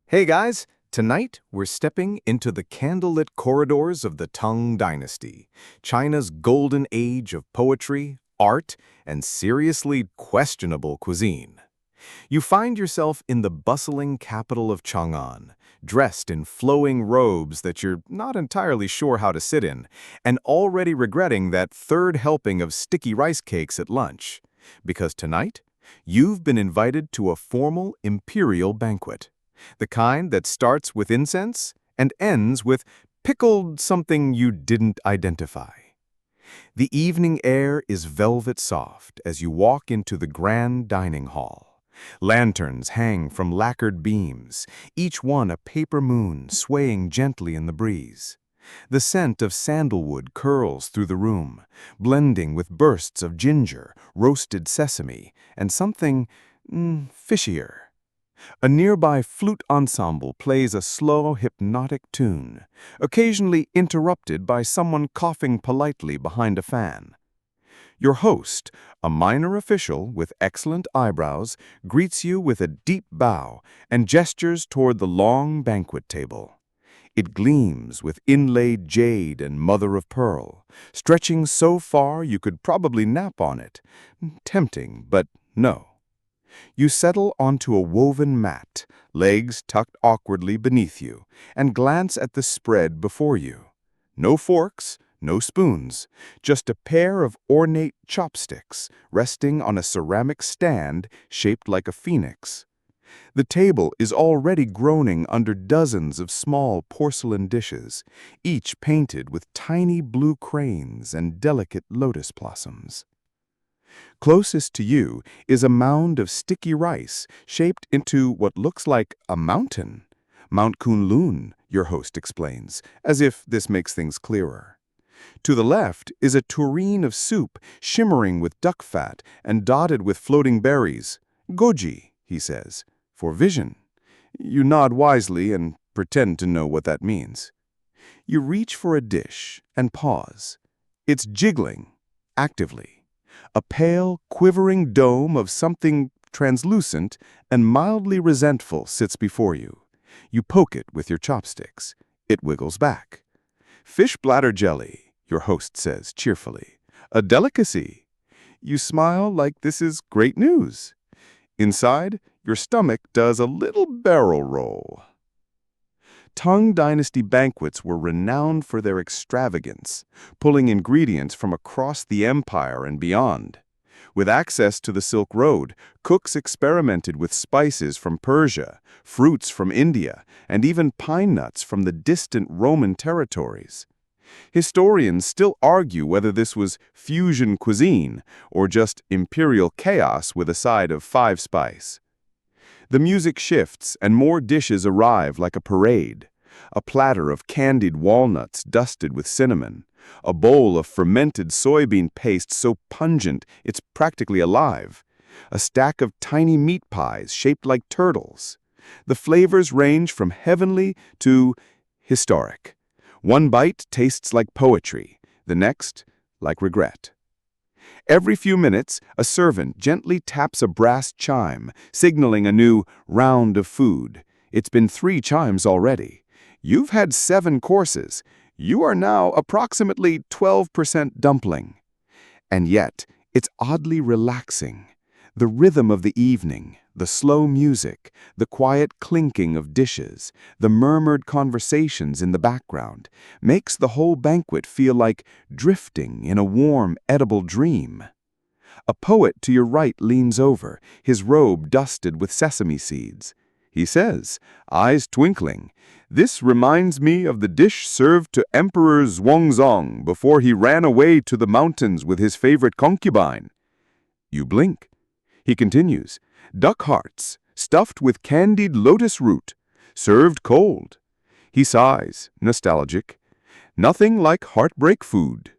Hey guys, tonight we're stepping into the candlelit corridors of the Tang Dynasty, China's golden age of poetry, art, and seriously questionable cuisine. You find yourself in the bustling capital of Chang'an, dressed in flowing robes that you're not entirely sure how to sit in, and already regretting that third helping of sticky rice cakes at lunch. Because tonight, you've been invited to a formal imperial banquet. The kind that starts with incense and ends with pickled something you didn't identify. The evening air is velvet soft as you walk into the grand dining hall. Lanterns hang from lacquered beams, each one a paper moon swaying gently in the breeze. The scent of sandalwood curls through the room, blending with bursts of ginger, roasted sesame, and something fishier. A nearby flute ensemble plays a slow, hypnotic tune, occasionally interrupted by someone coughing politely behind a fan. Your host, a minor official with excellent eyebrows, greets you with a deep bow and gestures toward the long banquet table. It gleams with inlaid jade and mother-of-pearl, stretching so far you could probably nap on it. Tempting, but no. You settle onto a woven mat, legs tucked awkwardly beneath you, and glance at the spread before you. No forks, no spoons, just a pair of ornate chopsticks resting on a ceramic stand shaped like a phoenix. The table is already groaning under dozens of small porcelain dishes, each painted with tiny blue cranes and delicate lotus blossoms. Closest to you is a mound of sticky rice shaped into what looks like a mountain. Mount Kunlun, your host explains, as if this makes things clearer. To the left is a tureen of soup shimmering with duck fat and dotted with floating berries. Goji, he says, for vision. You nod wisely and pretend to know what that means. You reach for a dish and pause. It's jiggling, actively. A pale, quivering dome of something translucent and mildly resentful sits before you. You poke it with your chopsticks. It wiggles back. Fish bladder jelly, your host says cheerfully. A delicacy. You smile like this is great news. Inside, your stomach does a little barrel roll. Tang Dynasty banquets were renowned for their extravagance, pulling ingredients from across the empire and beyond. With access to the Silk Road, cooks experimented with spices from Persia, fruits from India, and even pine nuts from the distant Roman territories. Historians still argue whether this was fusion cuisine or just imperial chaos with a side of five-spice. The music shifts and more dishes arrive like a parade. A platter of candied walnuts dusted with cinnamon. A bowl of fermented soybean paste so pungent it's practically alive. A stack of tiny meat pies shaped like turtles. The flavors range from heavenly to historic. One bite tastes like poetry, the next like regret. Every few minutes, a servant gently taps a brass chime, signaling a new round of food. It's been 3 chimes already. You've had 7 courses. You are now approximately 12% dumpling. And yet, it's oddly relaxing. The rhythm of the evening, the slow music, the quiet clinking of dishes, the murmured conversations in the background, makes the whole banquet feel like drifting in a warm, edible dream. A poet to your right leans over, his robe dusted with sesame seeds. He says, eyes twinkling, "This reminds me of the dish served to Emperor Zhuangzong before he ran away to the mountains with his favorite concubine." You blink. He continues, "Duck hearts, stuffed with candied lotus root, served cold." He sighs, nostalgic. "Nothing like heartbreak food."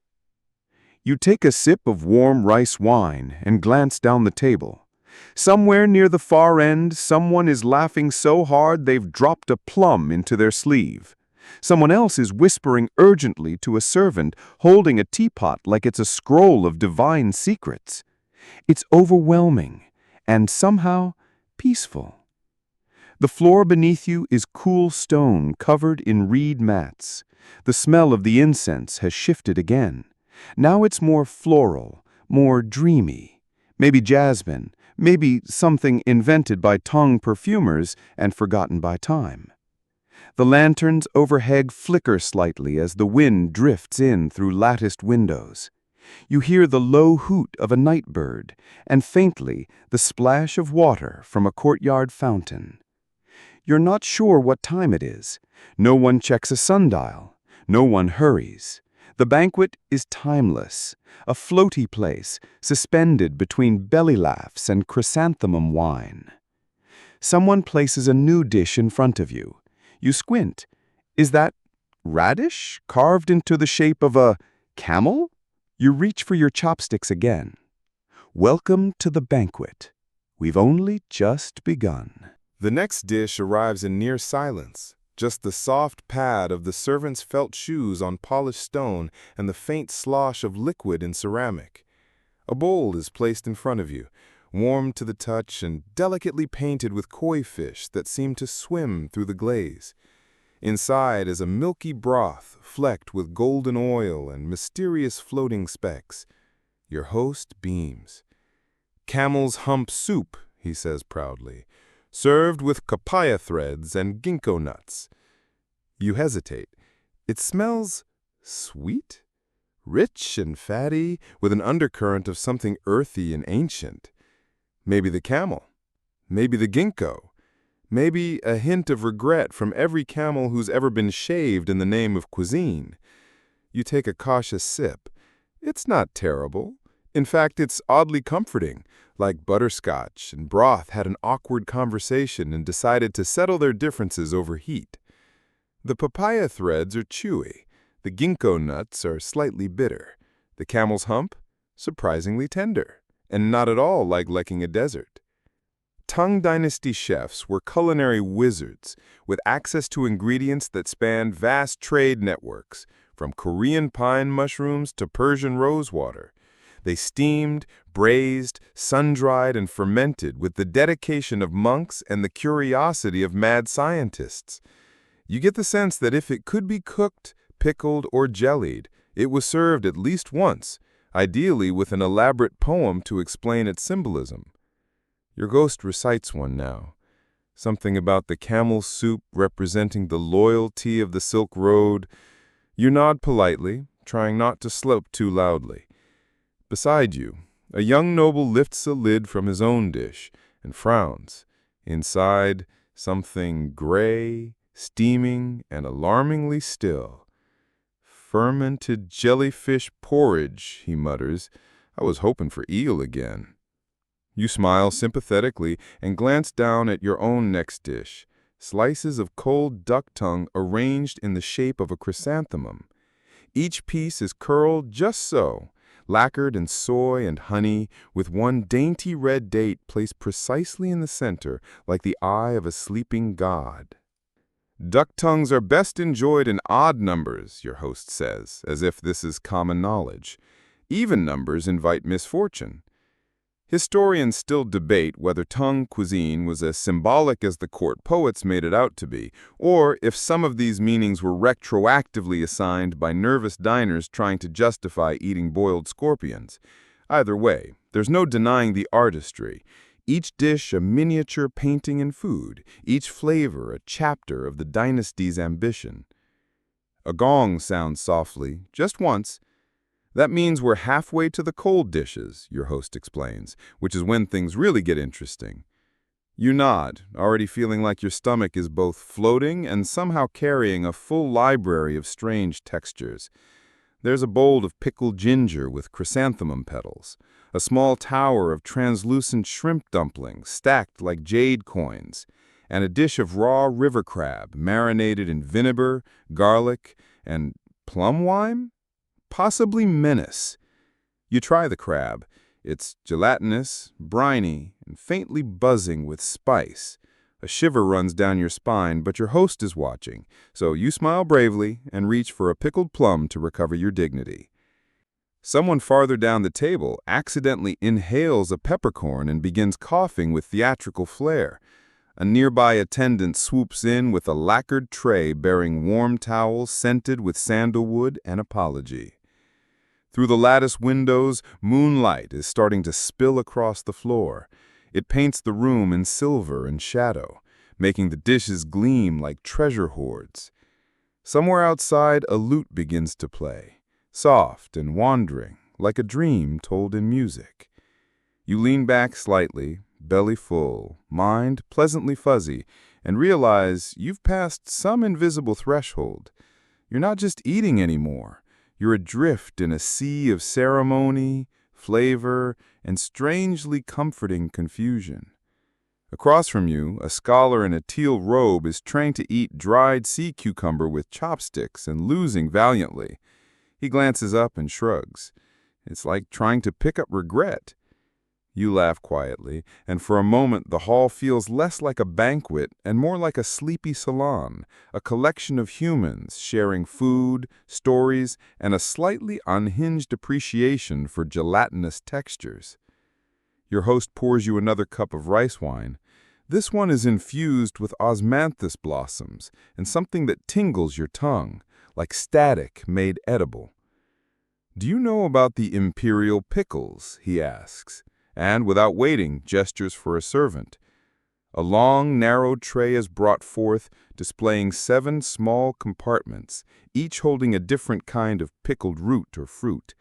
You take a sip of warm rice wine and glance down the table. Somewhere near the far end, someone is laughing so hard they've dropped a plum into their sleeve. Someone else is whispering urgently to a servant, holding a teapot like it's a scroll of divine secrets. It's overwhelming and somehow peaceful. The floor beneath you is cool stone covered in reed mats. The smell of the incense has shifted again. Now it's more floral, more dreamy. Maybe jasmine, maybe something invented by Tang perfumers and forgotten by time. The lanterns overhead flicker slightly as the wind drifts in through latticed windows. You hear the low hoot of a night bird, and faintly the splash of water from a courtyard fountain. You're not sure what time it is. No one checks a sundial. No one hurries. The banquet is timeless, a floaty place suspended between belly laughs and chrysanthemum wine. Someone places a new dish in front of you. You squint. Is that radish carved into the shape of a camel? You reach for your chopsticks again. Welcome to the banquet. We've only just begun. The next dish arrives in near silence, just the soft pad of the servant's felt shoes on polished stone and the faint slosh of liquid in ceramic. A bowl is placed in front of you, warm to the touch and delicately painted with koi fish that seem to swim through the glaze. Inside is a milky broth flecked with golden oil and mysterious floating specks. Your host beams. "Camel's hump soup," he says proudly, "served with papaya threads and ginkgo nuts." You hesitate. It smells sweet, rich and fatty, with an undercurrent of something earthy and ancient. Maybe the camel. Maybe the ginkgo. Maybe a hint of regret from every camel who's ever been shaved in the name of cuisine. You take a cautious sip. It's not terrible. In fact, it's oddly comforting, like butterscotch and broth had an awkward conversation and decided to settle their differences over heat. The papaya threads are chewy. The ginkgo nuts are slightly bitter. The camel's hump, surprisingly tender, and not at all like licking a desert. Tang Dynasty chefs were culinary wizards with access to ingredients that spanned vast trade networks, from Korean pine mushrooms to Persian rosewater. They steamed, braised, sun-dried, and fermented with the dedication of monks and the curiosity of mad scientists. You get the sense that if it could be cooked, pickled, or jellied, it was served at least once, ideally with an elaborate poem to explain its symbolism. Your ghost recites one now. Something about the camel soup representing the loyalty of the Silk Road. You nod politely, trying not to slope too loudly. Beside you, a young noble lifts a lid from his own dish and frowns. Inside, something gray, steaming, and alarmingly still. "Fermented jellyfish porridge," he mutters. "I was hoping for eel again." You smile sympathetically and glance down at your own next dish, slices of cold duck tongue arranged in the shape of a chrysanthemum. Each piece is curled just so, lacquered in soy and honey, with one dainty red date placed precisely in the center, like the eye of a sleeping god. "Duck tongues are best enjoyed in odd numbers," your host says, as if this is common knowledge. "Even numbers invite misfortune." Historians still debate whether Tang cuisine was as symbolic as the court poets made it out to be, or if some of these meanings were retroactively assigned by nervous diners trying to justify eating boiled scorpions. Either way, there's no denying the artistry. Each dish a miniature painting in food, each flavor a chapter of the dynasty's ambition. A gong sounds softly, just once. "That means we're halfway to the cold dishes," your host explains, which is when things really get interesting. You nod, already feeling like your stomach is both floating and somehow carrying a full library of strange textures. There's a bowl of pickled ginger with chrysanthemum petals, a small tower of translucent shrimp dumplings stacked like jade coins, and a dish of raw river crab marinated in vinegar, garlic, and plum wine? Possibly menace. You try the crab. It's gelatinous, briny, and faintly buzzing with spice. A shiver runs down your spine, but your host is watching, so you smile bravely and reach for a pickled plum to recover your dignity. Someone farther down the table accidentally inhales a peppercorn and begins coughing with theatrical flair. A nearby attendant swoops in with a lacquered tray bearing warm towels scented with sandalwood and apology. Through the lattice windows, moonlight is starting to spill across the floor. It paints the room in silver and shadow, making the dishes gleam like treasure hoards. Somewhere outside, a lute begins to play, soft and wandering, like a dream told in music. You lean back slightly, belly full, mind pleasantly fuzzy, and realize you've passed some invisible threshold. You're not just eating anymore. You're adrift in a sea of ceremony, flavor, and strangely comforting confusion. Across from you, a scholar in a teal robe is trained to eat dried sea cucumber with chopsticks and losing valiantly. He glances up and shrugs. It's like trying to pick up regret. You laugh quietly, and for a moment the hall feels less like a banquet and more like a sleepy salon, a collection of humans sharing food, stories, and a slightly unhinged appreciation for gelatinous textures. Your host pours you another cup of rice wine. This one is infused with osmanthus blossoms and something that tingles your tongue, like static made edible. "Do you know about the imperial pickles?" he asks, and without waiting, gestures for a servant. A long, narrow tray is brought forth, displaying 7 small compartments, each holding a different kind of pickled root or fruit: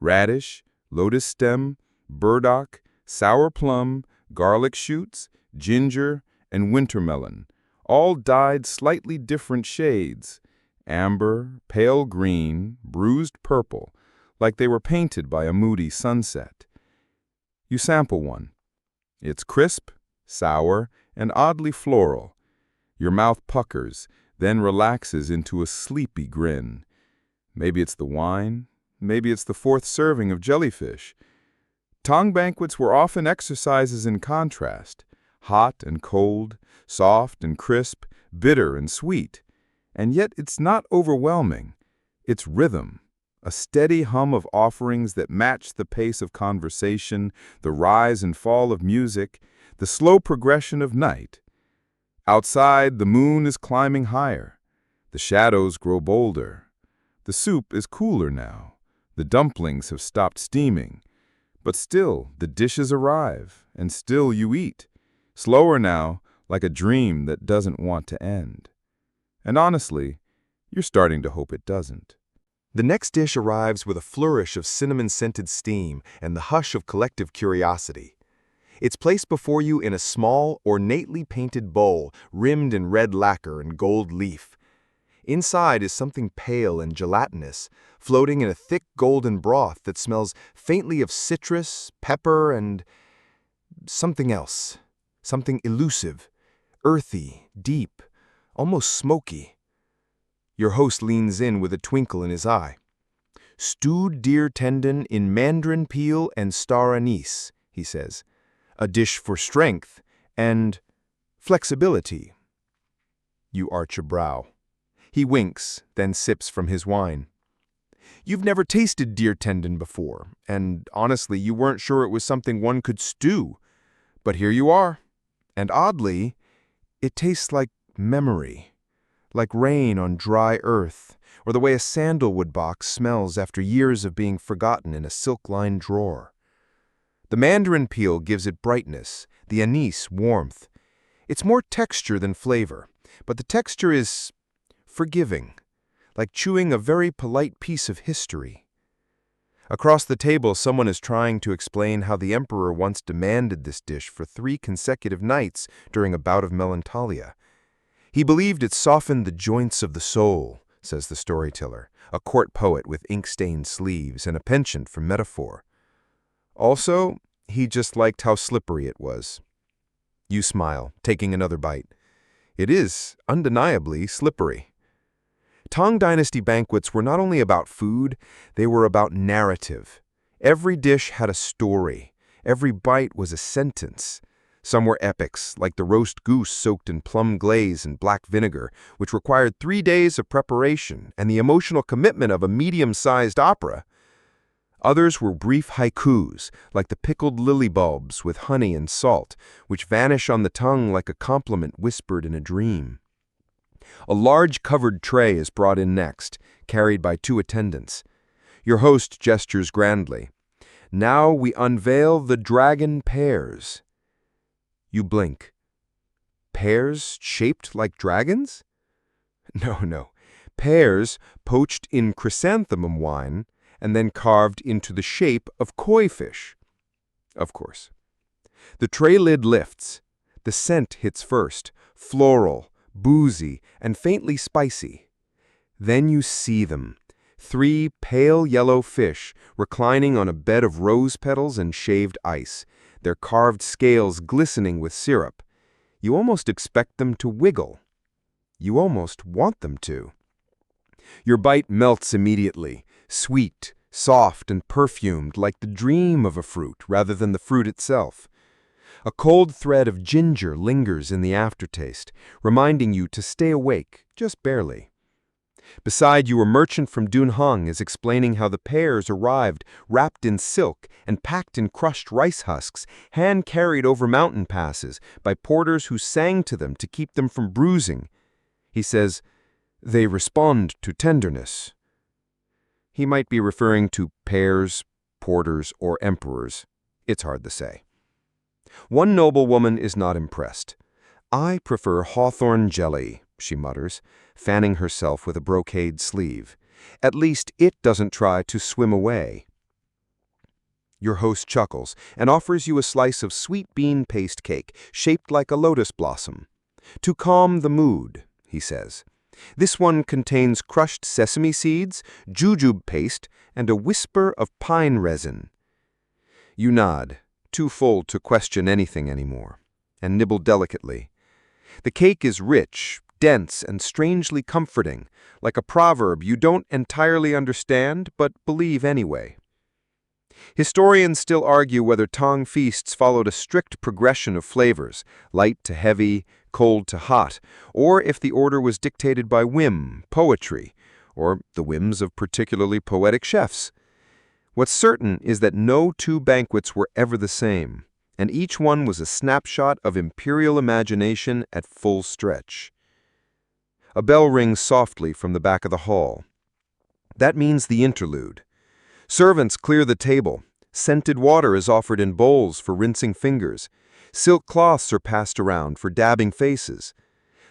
radish, lotus stem, burdock, sour plum, garlic shoots, ginger, and wintermelon, all dyed slightly different shades: amber, pale green, bruised purple, like they were painted by a moody sunset. You sample one. It's crisp, sour, and oddly floral. Your mouth puckers, then relaxes into a sleepy grin. Maybe it's the wine, maybe it's the 4th serving of jellyfish. Tang banquets were often exercises in contrast, hot and cold, soft and crisp, bitter and sweet. And yet it's not overwhelming. It's rhythm. A steady hum of offerings that match the pace of conversation, the rise and fall of music, the slow progression of night. Outside, the moon is climbing higher. The shadows grow bolder. The soup is cooler now. The dumplings have stopped steaming. But still, the dishes arrive, and still you eat. Slower now, like a dream that doesn't want to end. And honestly, you're starting to hope it doesn't. The next dish arrives with a flourish of cinnamon-scented steam and the hush of collective curiosity. It's placed before you in a small, ornately painted bowl rimmed in red lacquer and gold leaf. Inside is something pale and gelatinous, floating in a thick golden broth that smells faintly of citrus, pepper, and something else. Something elusive, earthy, deep, almost smoky. Your host leans in with a twinkle in his eye. "Stewed deer tendon in mandarin peel and star anise," he says. "A dish for strength and flexibility." You arch a brow. He winks, then sips from his wine. "You've never tasted deer tendon before, and honestly, you weren't sure it was something one could stew. But here you are. And oddly, it tastes like memory. Like rain on dry earth, or the way a sandalwood box smells after years of being forgotten in a silk-lined drawer. The mandarin peel gives it brightness, the anise warmth. It's more texture than flavor, but the texture is forgiving, like chewing a very polite piece of history. Across the table, someone is trying to explain how the emperor once demanded this dish for 3 consecutive nights during a bout of melancholia. "He believed it softened the joints of the soul," says the storyteller, a court poet with ink-stained sleeves and a penchant for metaphor. "Also, he just liked how slippery it was." You smile, taking another bite. It is undeniably slippery. Tang Dynasty banquets were not only about food, they were about narrative. Every dish had a story. Every bite was a sentence. Some were epics, like the roast goose soaked in plum glaze and black vinegar, which required 3 days of preparation and the emotional commitment of a medium-sized opera. Others were brief haikus, like the pickled lily bulbs with honey and salt, which vanish on the tongue like a compliment whispered in a dream. A large covered tray is brought in next, carried by 2 attendants. Your host gestures grandly. Now we unveil the dragon pears. You blink. Pears shaped like dragons? No. Pears poached in chrysanthemum wine and then carved into the shape of koi fish. Of course. The tray lid lifts. The scent hits first, floral, boozy, and faintly spicy. Then you see them. 3 pale yellow fish reclining on a bed of rose petals and shaved ice, their carved scales glistening with syrup. You almost expect them to wiggle. You almost want them to. Your bite melts immediately, sweet, soft, and perfumed like the dream of a fruit rather than the fruit itself. A cold thread of ginger lingers in the aftertaste, reminding you to stay awake, just barely. Beside you, a merchant from Dunhuang is explaining how the pears arrived wrapped in silk and packed in crushed rice husks, hand-carried over mountain passes by porters who sang to them to keep them from bruising. He says, "They respond to tenderness." He might be referring to pears, porters, or emperors. It's hard to say. One noblewoman is not impressed. "I prefer hawthorn jelly," she mutters, fanning herself with a brocade sleeve. "At least it doesn't try to swim away." Your host chuckles and offers you a slice of sweet bean paste cake shaped like a lotus blossom. "To calm the mood," he says. "This one contains crushed sesame seeds, jujube paste, and a whisper of pine resin." You nod, too full to question anything anymore, and nibble delicately. The cake is rich, dense, and strangely comforting, like a proverb you don't entirely understand but believe anyway. Historians still argue whether Tang feasts followed a strict progression of flavors, light to heavy, cold to hot, or if the order was dictated by whim, poetry, or the whims of particularly poetic chefs. What's certain is that no 2 banquets were ever the same, and each one was a snapshot of imperial imagination at full stretch. A bell rings softly from the back of the hall. That means the interlude. Servants clear the table. Scented water is offered in bowls for rinsing fingers. Silk cloths are passed around for dabbing faces.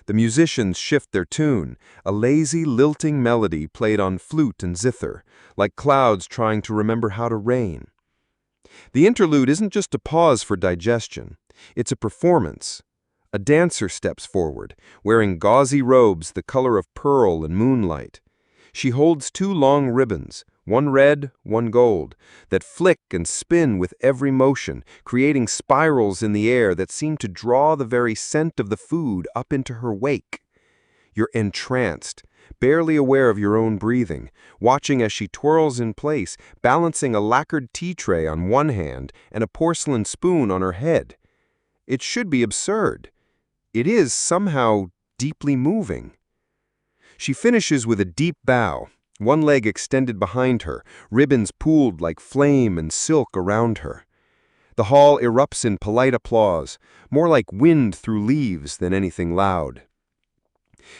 The musicians shift their tune, a lazy, lilting melody played on flute and zither, like clouds trying to remember how to rain. The interlude isn't just a pause for digestion. It's a performance. A dancer steps forward, wearing gauzy robes the color of pearl and moonlight. She holds 2 long ribbons, one red, one gold, that flick and spin with every motion, creating spirals in the air that seem to draw the very scent of the food up into her wake. You're entranced, barely aware of your own breathing, watching as she twirls in place, balancing a lacquered tea tray on one hand and a porcelain spoon on her head. It should be absurd. It is somehow deeply moving. She finishes with a deep bow, one leg extended behind her, ribbons pooled like flame and silk around her. The hall erupts in polite applause, more like wind through leaves than anything loud.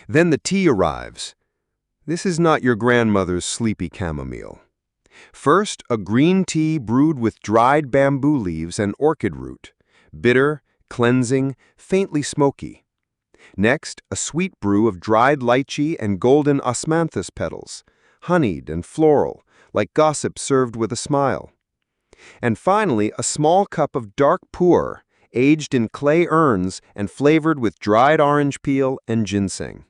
Then the tea arrives. This is not your grandmother's sleepy chamomile. First, a green tea brewed with dried bamboo leaves and orchid root, bitter, cleansing, faintly smoky. Next, a sweet brew of dried lychee and golden osmanthus petals, honeyed and floral, like gossip served with a smile. And finally, a small cup of dark pu'er, aged in clay urns and flavored with dried orange peel and ginseng.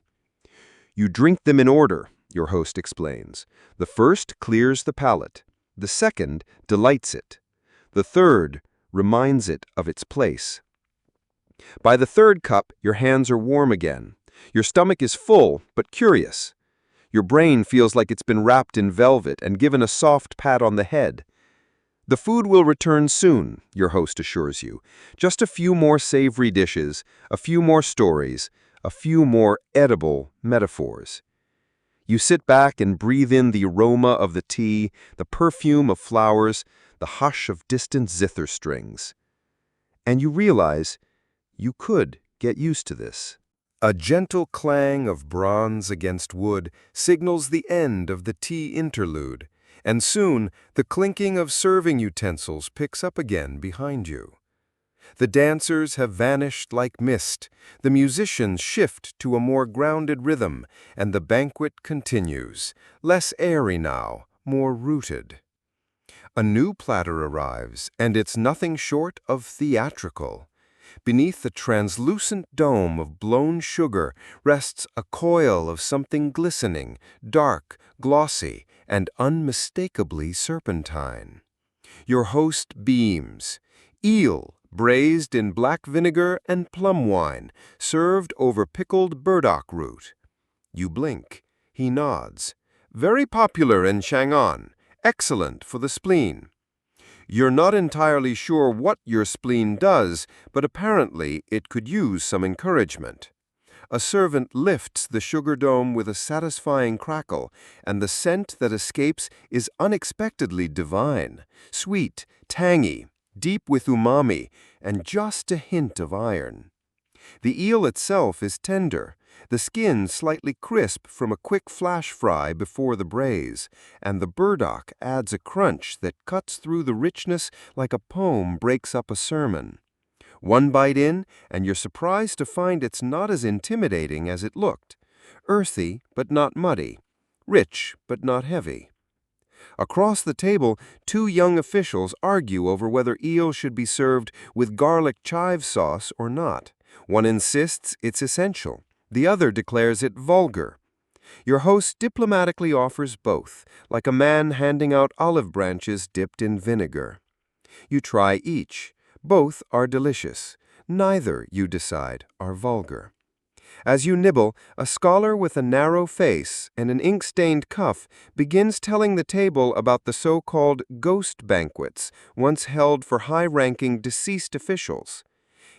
You drink them in order, your host explains. The first clears the palate. The second delights it. The third reminds it of its place. By the third cup, your hands are warm again. Your stomach is full, but curious. Your brain feels like it's been wrapped in velvet and given a soft pat on the head. The food will return soon, your host assures you. Just a few more savory dishes, a few more stories, a few more edible metaphors. You sit back and breathe in the aroma of the tea, the perfume of flowers, the hush of distant zither strings. And you realize you could get used to this. A gentle clang of bronze against wood signals the end of the tea interlude, and soon the clinking of serving utensils picks up again behind you. The dancers have vanished like mist, the musicians shift to a more grounded rhythm, and the banquet continues, less airy now, more rooted. A new platter arrives, and it's nothing short of theatrical. Beneath the translucent dome of blown sugar rests a coil of something glistening, dark, glossy, and unmistakably serpentine. Your host beams. Eel, braised in black vinegar and plum wine, served over pickled burdock root. You blink. He nods. Very popular in Chang'an. Excellent for the spleen. You're not entirely sure what your spleen does, but apparently it could use some encouragement. A servant lifts the sugar dome with a satisfying crackle, and the scent that escapes is unexpectedly divine, sweet, tangy, deep with umami, and just a hint of iron. The eel itself is tender, the skin slightly crisp from a quick flash fry before the braise, and the burdock adds a crunch that cuts through the richness like a poem breaks up a sermon. One bite in, and you're surprised to find it's not as intimidating as it looked. Earthy, but not muddy. Rich, but not heavy. Across the table, two young officials argue over whether eel should be served with garlic chive sauce or not. One insists it's essential. The other declares it vulgar. Your host diplomatically offers both, like a man handing out olive branches dipped in vinegar. You try each. Both are delicious. Neither, you decide, are vulgar. As you nibble, a scholar with a narrow face and an ink-stained cuff begins telling the table about the so-called ghost banquets once held for high-ranking deceased officials.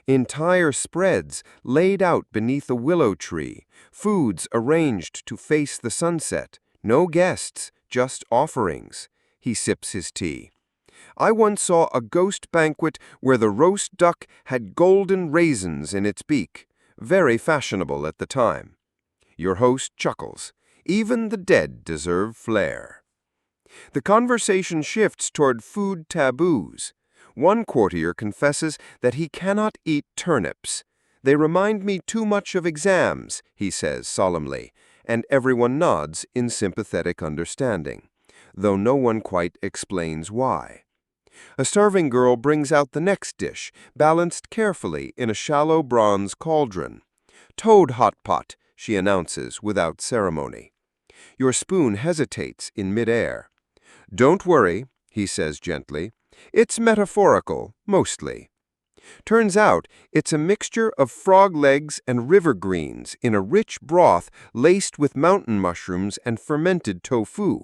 Entire spreads laid out beneath a willow tree, foods arranged to face the sunset, no guests, just offerings. He sips his tea. I once saw a ghost banquet where the roast duck had golden raisins in its beak. Very fashionable at the time. Your host chuckles. Even the dead deserve flair. The conversation shifts toward food taboos. One courtier confesses that he cannot eat turnips. They remind me too much of exams, he says solemnly, and everyone nods in sympathetic understanding, though no one quite explains why. A serving girl brings out the next dish, balanced carefully in a shallow bronze cauldron. "Toad hot pot," she announces without ceremony. Your spoon hesitates in midair. "Don't worry," he says gently. "It's metaphorical, mostly." Turns out it's a mixture of frog legs and river greens in a rich broth laced with mountain mushrooms and fermented tofu.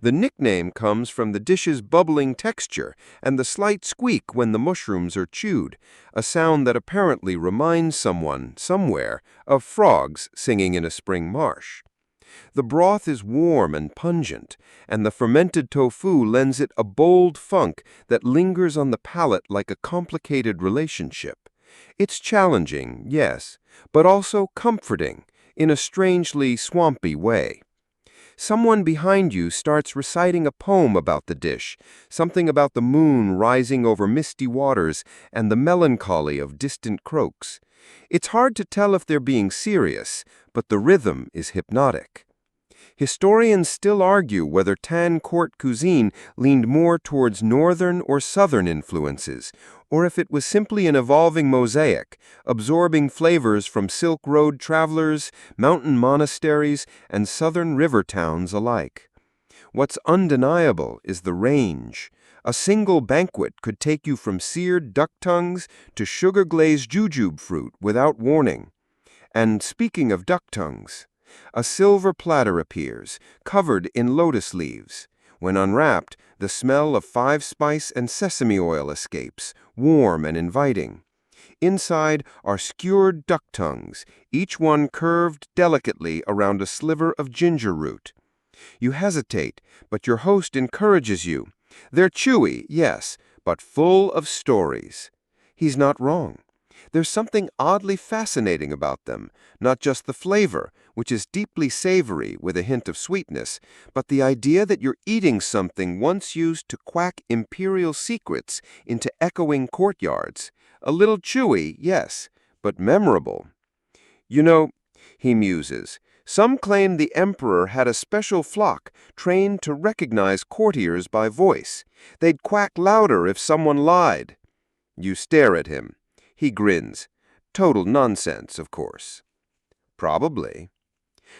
The nickname comes from the dish's bubbling texture and the slight squeak when the mushrooms are chewed, a sound that apparently reminds someone, somewhere, of frogs singing in a spring marsh. The broth is warm and pungent, and the fermented tofu lends it a bold funk that lingers on the palate like a complicated relationship. It's challenging, yes, but also comforting, in a strangely swampy way. Someone behind you starts reciting a poem about the dish, something about the moon rising over misty waters and the melancholy of distant croaks. It's hard to tell if they're being serious, but the rhythm is hypnotic. Historians still argue whether Tang court cuisine leaned more towards northern or southern influences, or if it was simply an evolving mosaic, absorbing flavors from Silk Road travelers, mountain monasteries, and southern river towns alike. What's undeniable is the range. A single banquet could take you from seared duck tongues to sugar-glazed jujube fruit without warning. And speaking of duck tongues, a silver platter appears, covered in lotus leaves. When unwrapped, the smell of five-spice and sesame oil escapes, warm and inviting. Inside are skewered duck tongues, each one curved delicately around a sliver of ginger root. You hesitate, but your host encourages you. They're chewy, yes, but full of stories. He's not wrong. There's something oddly fascinating about them, not just the flavor, which is deeply savory with a hint of sweetness, but the idea that you're eating something once used to quack imperial secrets into echoing courtyards. A little chewy, yes, but memorable. You know, he muses, some claim the emperor had a special flock trained to recognize courtiers by voice. They'd quack louder if someone lied. You stare at him. He grins. Total nonsense, of course. Probably.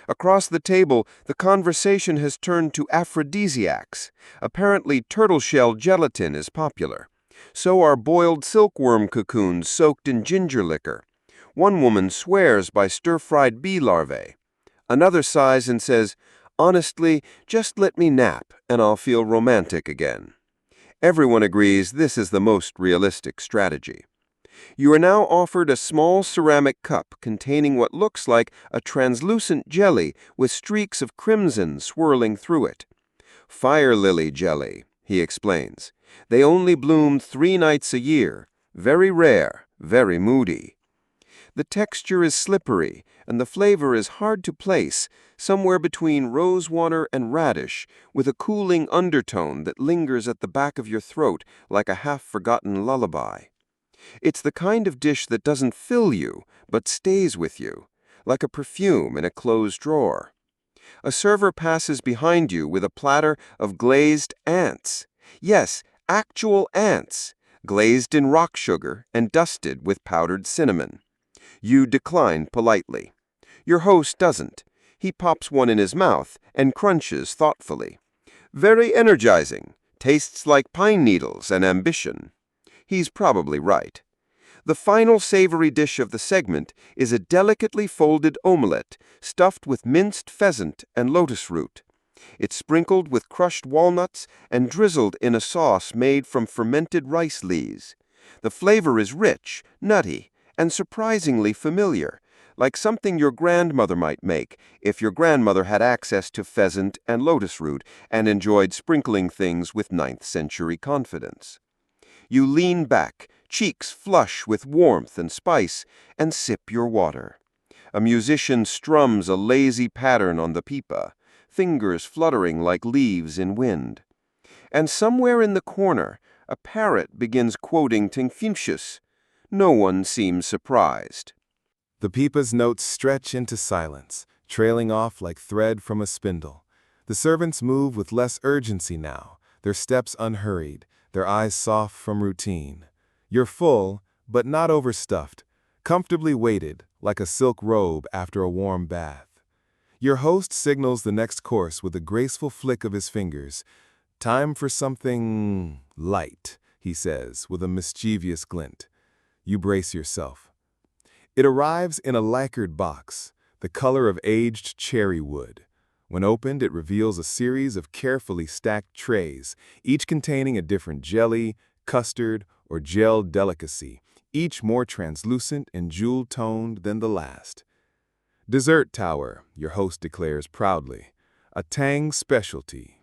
Across the table, the conversation has turned to aphrodisiacs. Apparently, turtle shell gelatin is popular. So are boiled silkworm cocoons soaked in ginger liquor. One woman swears by stir-fried bee larvae. Another sighs and says, "Honestly, just let me nap, and I'll feel romantic again." Everyone agrees this is the most realistic strategy. You are now offered a small ceramic cup containing what looks like a translucent jelly with streaks of crimson swirling through it. Fire lily jelly, he explains. They only bloom 3 nights a year. Very rare, very moody. The texture is slippery, and the flavor is hard to place, somewhere between rosewater and radish, with a cooling undertone that lingers at the back of your throat like a half-forgotten lullaby. It's the kind of dish that doesn't fill you, but stays with you, like a perfume in a closed drawer. A server passes behind you with a platter of glazed ants. Yes, actual ants, glazed in rock sugar and dusted with powdered cinnamon. You decline politely. Your host doesn't. He pops one in his mouth and crunches thoughtfully. Very energizing. Tastes like pine needles and ambition. He's probably right. The final savory dish of the segment is a delicately folded omelette stuffed with minced pheasant and lotus root. It's sprinkled with crushed walnuts and drizzled in a sauce made from fermented rice lees. The flavor is rich, nutty, and surprisingly familiar, like something your grandmother might make if your grandmother had access to pheasant and lotus root and enjoyed sprinkling things with 9th century confidence. You lean back, cheeks flush with warmth and spice, and sip your water. A musician strums a lazy pattern on the pipa, fingers fluttering like leaves in wind. And somewhere in the corner, a parrot begins quoting Confucius. No one seems surprised. The pipa's notes stretch into silence, trailing off like thread from a spindle. The servants move with less urgency now, their steps unhurried, their eyes soft from routine. You're full, but not overstuffed, comfortably weighted like a silk robe after a warm bath. Your host signals the next course with a graceful flick of his fingers. "Time for something light," he says with a mischievous glint. You brace yourself. It arrives in a lacquered box, the color of aged cherry wood. When opened, it reveals a series of carefully stacked trays, each containing a different jelly, custard, or gel delicacy, each more translucent and jewel-toned than the last. "Dessert tower," your host declares proudly, "a Tang specialty."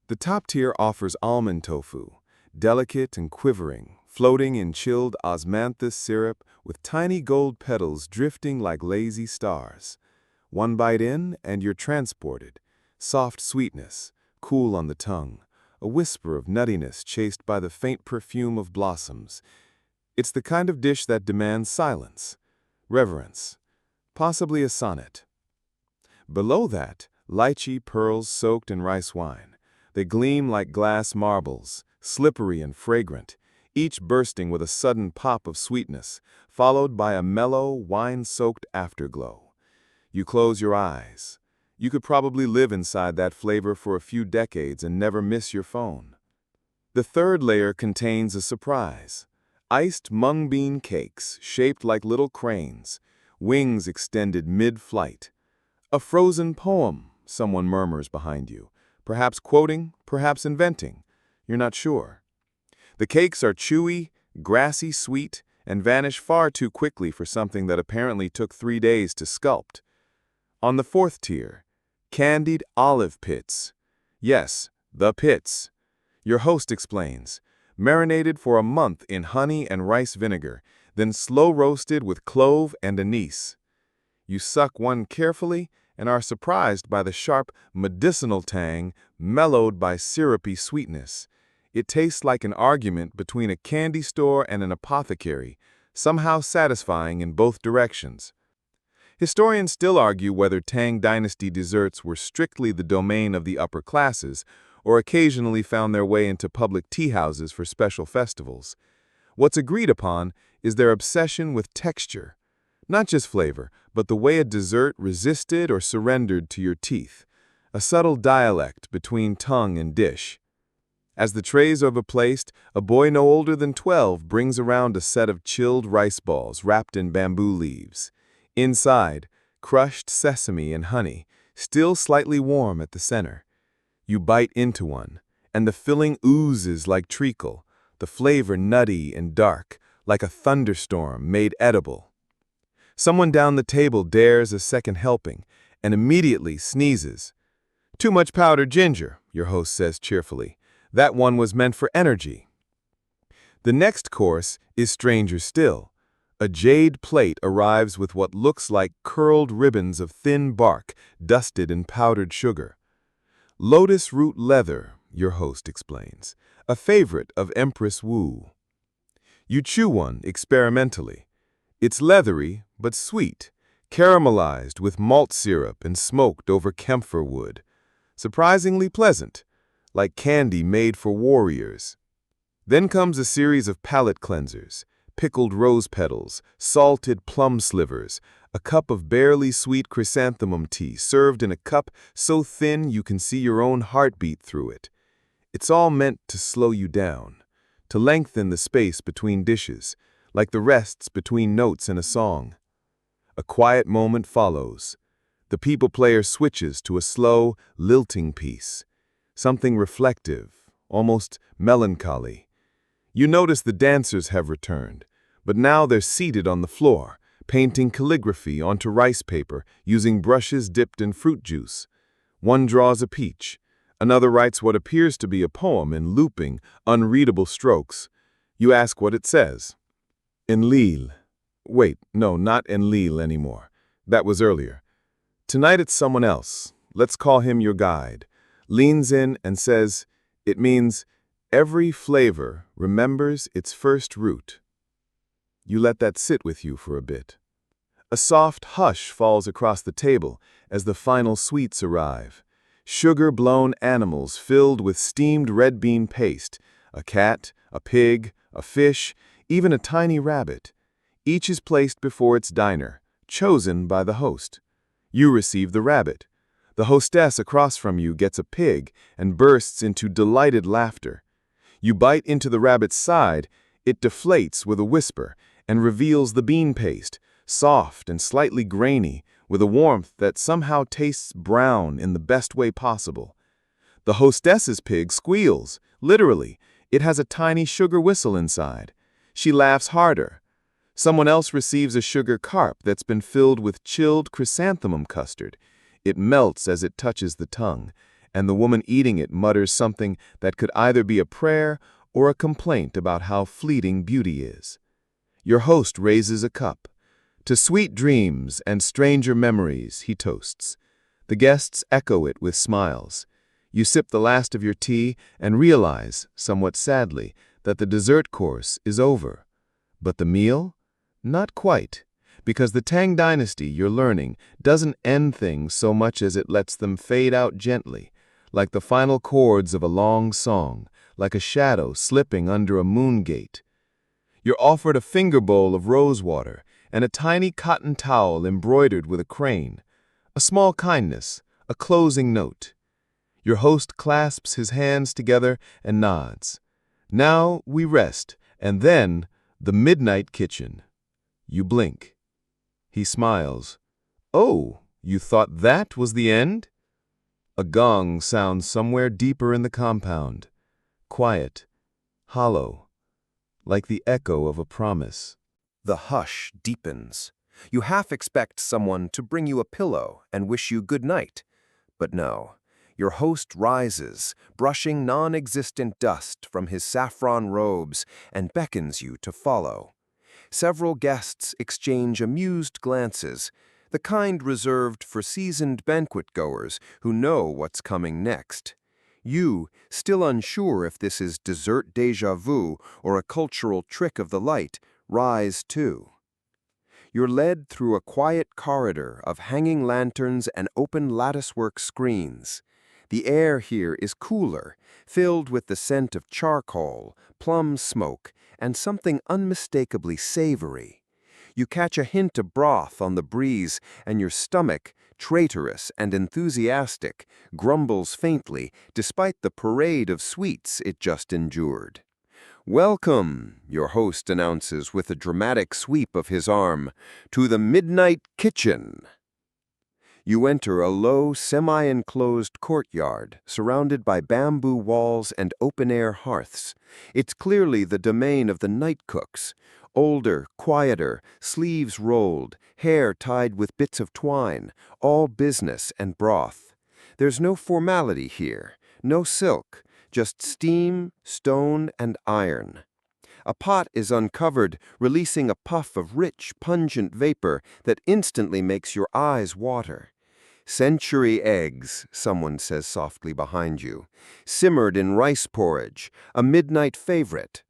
The top tier offers almond tofu, delicate and quivering, floating in chilled osmanthus syrup with tiny gold petals drifting like lazy stars. One bite in, and you're transported. Soft sweetness, cool on the tongue, a whisper of nuttiness chased by the faint perfume of blossoms. It's the kind of dish that demands silence, reverence, possibly a sonnet. Below that, lychee pearls soaked in rice wine. They gleam like glass marbles, slippery and fragrant, each bursting with a sudden pop of sweetness, followed by a mellow, wine-soaked afterglow. You close your eyes. You could probably live inside that flavor for a few decades and never miss your phone. The third layer contains a surprise. Iced mung bean cakes shaped like little cranes, wings extended mid-flight. "A frozen poem," someone murmurs behind you, perhaps quoting, perhaps inventing. You're not sure. The cakes are chewy, grassy sweet, and vanish far too quickly for something that apparently took 3 days to sculpt. On the fourth tier, candied olive pits. Yes, the pits. Your host explains, marinated for a month in honey and rice vinegar, then slow roasted with clove and anise. You suck one carefully and are surprised by the sharp, medicinal tang mellowed by syrupy sweetness. It tastes like an argument between a candy store and an apothecary, somehow satisfying in both directions. Historians still argue whether Tang Dynasty desserts were strictly the domain of the upper classes or occasionally found their way into public tea houses for special festivals. What's agreed upon is their obsession with texture. Not just flavor, but the way a dessert resisted or surrendered to your teeth, a subtle dialect between tongue and dish. As the trays are placed, a boy no older than 12 brings around a set of chilled rice balls wrapped in bamboo leaves. Inside, crushed sesame and honey, still slightly warm at the center. You bite into one, and the filling oozes like treacle, the flavor nutty and dark, like a thunderstorm made edible. Someone down the table dares a second helping and immediately sneezes. "Too much powdered ginger," your host says cheerfully. "That one was meant for energy." The next course is stranger still. A jade plate arrives with what looks like curled ribbons of thin bark dusted in powdered sugar. Lotus root leather, your host explains, a favorite of Empress Wu. You chew one experimentally. It's leathery, but sweet, caramelized with malt syrup and smoked over camphor wood. Surprisingly pleasant, like candy made for warriors. Then comes a series of palate cleansers, pickled rose petals, salted plum slivers, a cup of barely sweet chrysanthemum tea served in a cup so thin you can see your own heartbeat through it. It's all meant to slow you down, to lengthen the space between dishes, like the rests between notes in a song. A quiet moment follows. The people player switches to a slow, lilting piece, something reflective, almost melancholy. You notice the dancers have returned, but now they're seated on the floor, painting calligraphy onto rice paper using brushes dipped in fruit juice. One draws a peach. Another writes what appears to be a poem in looping, unreadable strokes. You ask what it says. Enlil. Wait, no, not Enlil anymore. That was earlier. Tonight it's someone else. Let's call him your guide. Leans in and says, it means every flavor remembers its first root. You let that sit with you for a bit. A soft hush falls across the table as the final sweets arrive. Sugar-blown animals filled with steamed red bean paste, a cat, a pig, a fish, even a tiny rabbit. Each is placed before its diner, chosen by the host. You receive the rabbit. The hostess across from you gets a pig and bursts into delighted laughter. You bite into the rabbit's side, it deflates with a whisper and reveals the bean paste, soft and slightly grainy, with a warmth that somehow tastes brown in the best way possible. The hostess's pig squeals, literally. It has a tiny sugar whistle inside. She laughs harder. Someone else receives a sugar carp that's been filled with chilled chrysanthemum custard. It melts as it touches the tongue, and the woman eating it mutters something that could either be a prayer or a complaint about how fleeting beauty is. Your host raises a cup. To sweet dreams and stranger memories, he toasts. The guests echo it with smiles. You sip the last of your tea and realize, somewhat sadly, that the dessert course is over. But the meal? Not quite, because the Tang Dynasty, you're learning, doesn't end things so much as it lets them fade out gently, like the final chords of a long song, like a shadow slipping under a moon gate. You're offered a finger bowl of rose water and a tiny cotton towel embroidered with a crane, a small kindness, a closing note. Your host clasps his hands together and nods. Now we rest, and then the midnight kitchen. You blink. He smiles. Oh, you thought that was the end? A gong sounds somewhere deeper in the compound. Quiet, hollow, like the echo of a promise. The hush deepens. You half expect someone to bring you a pillow and wish you good night. But no. Your host rises, brushing non-existent dust from his saffron robes, and beckons you to follow. Several guests exchange amused glances, the kind reserved for seasoned banquet-goers who know what's coming next. You, still unsure if this is dessert déjà vu or a cultural trick of the light, rise too. You're led through a quiet corridor of hanging lanterns and open latticework screens. The air here is cooler, filled with the scent of charcoal, plum smoke, and something unmistakably savory. You catch a hint of broth on the breeze, and your stomach, traitorous and enthusiastic, grumbles faintly despite the parade of sweets it just endured. "Welcome," your host announces with a dramatic sweep of his arm, "to the Midnight Kitchen." You enter a low, semi-enclosed courtyard, surrounded by bamboo walls and open-air hearths. It's clearly the domain of the night cooks. Older, quieter, sleeves rolled, hair tied with bits of twine, all business and broth. There's no formality here, no silk, just steam, stone, and iron. A pot is uncovered, releasing a puff of rich, pungent vapor that instantly makes your eyes water. "Century eggs," someone says softly behind you, "simmered in rice porridge, a midnight favorite."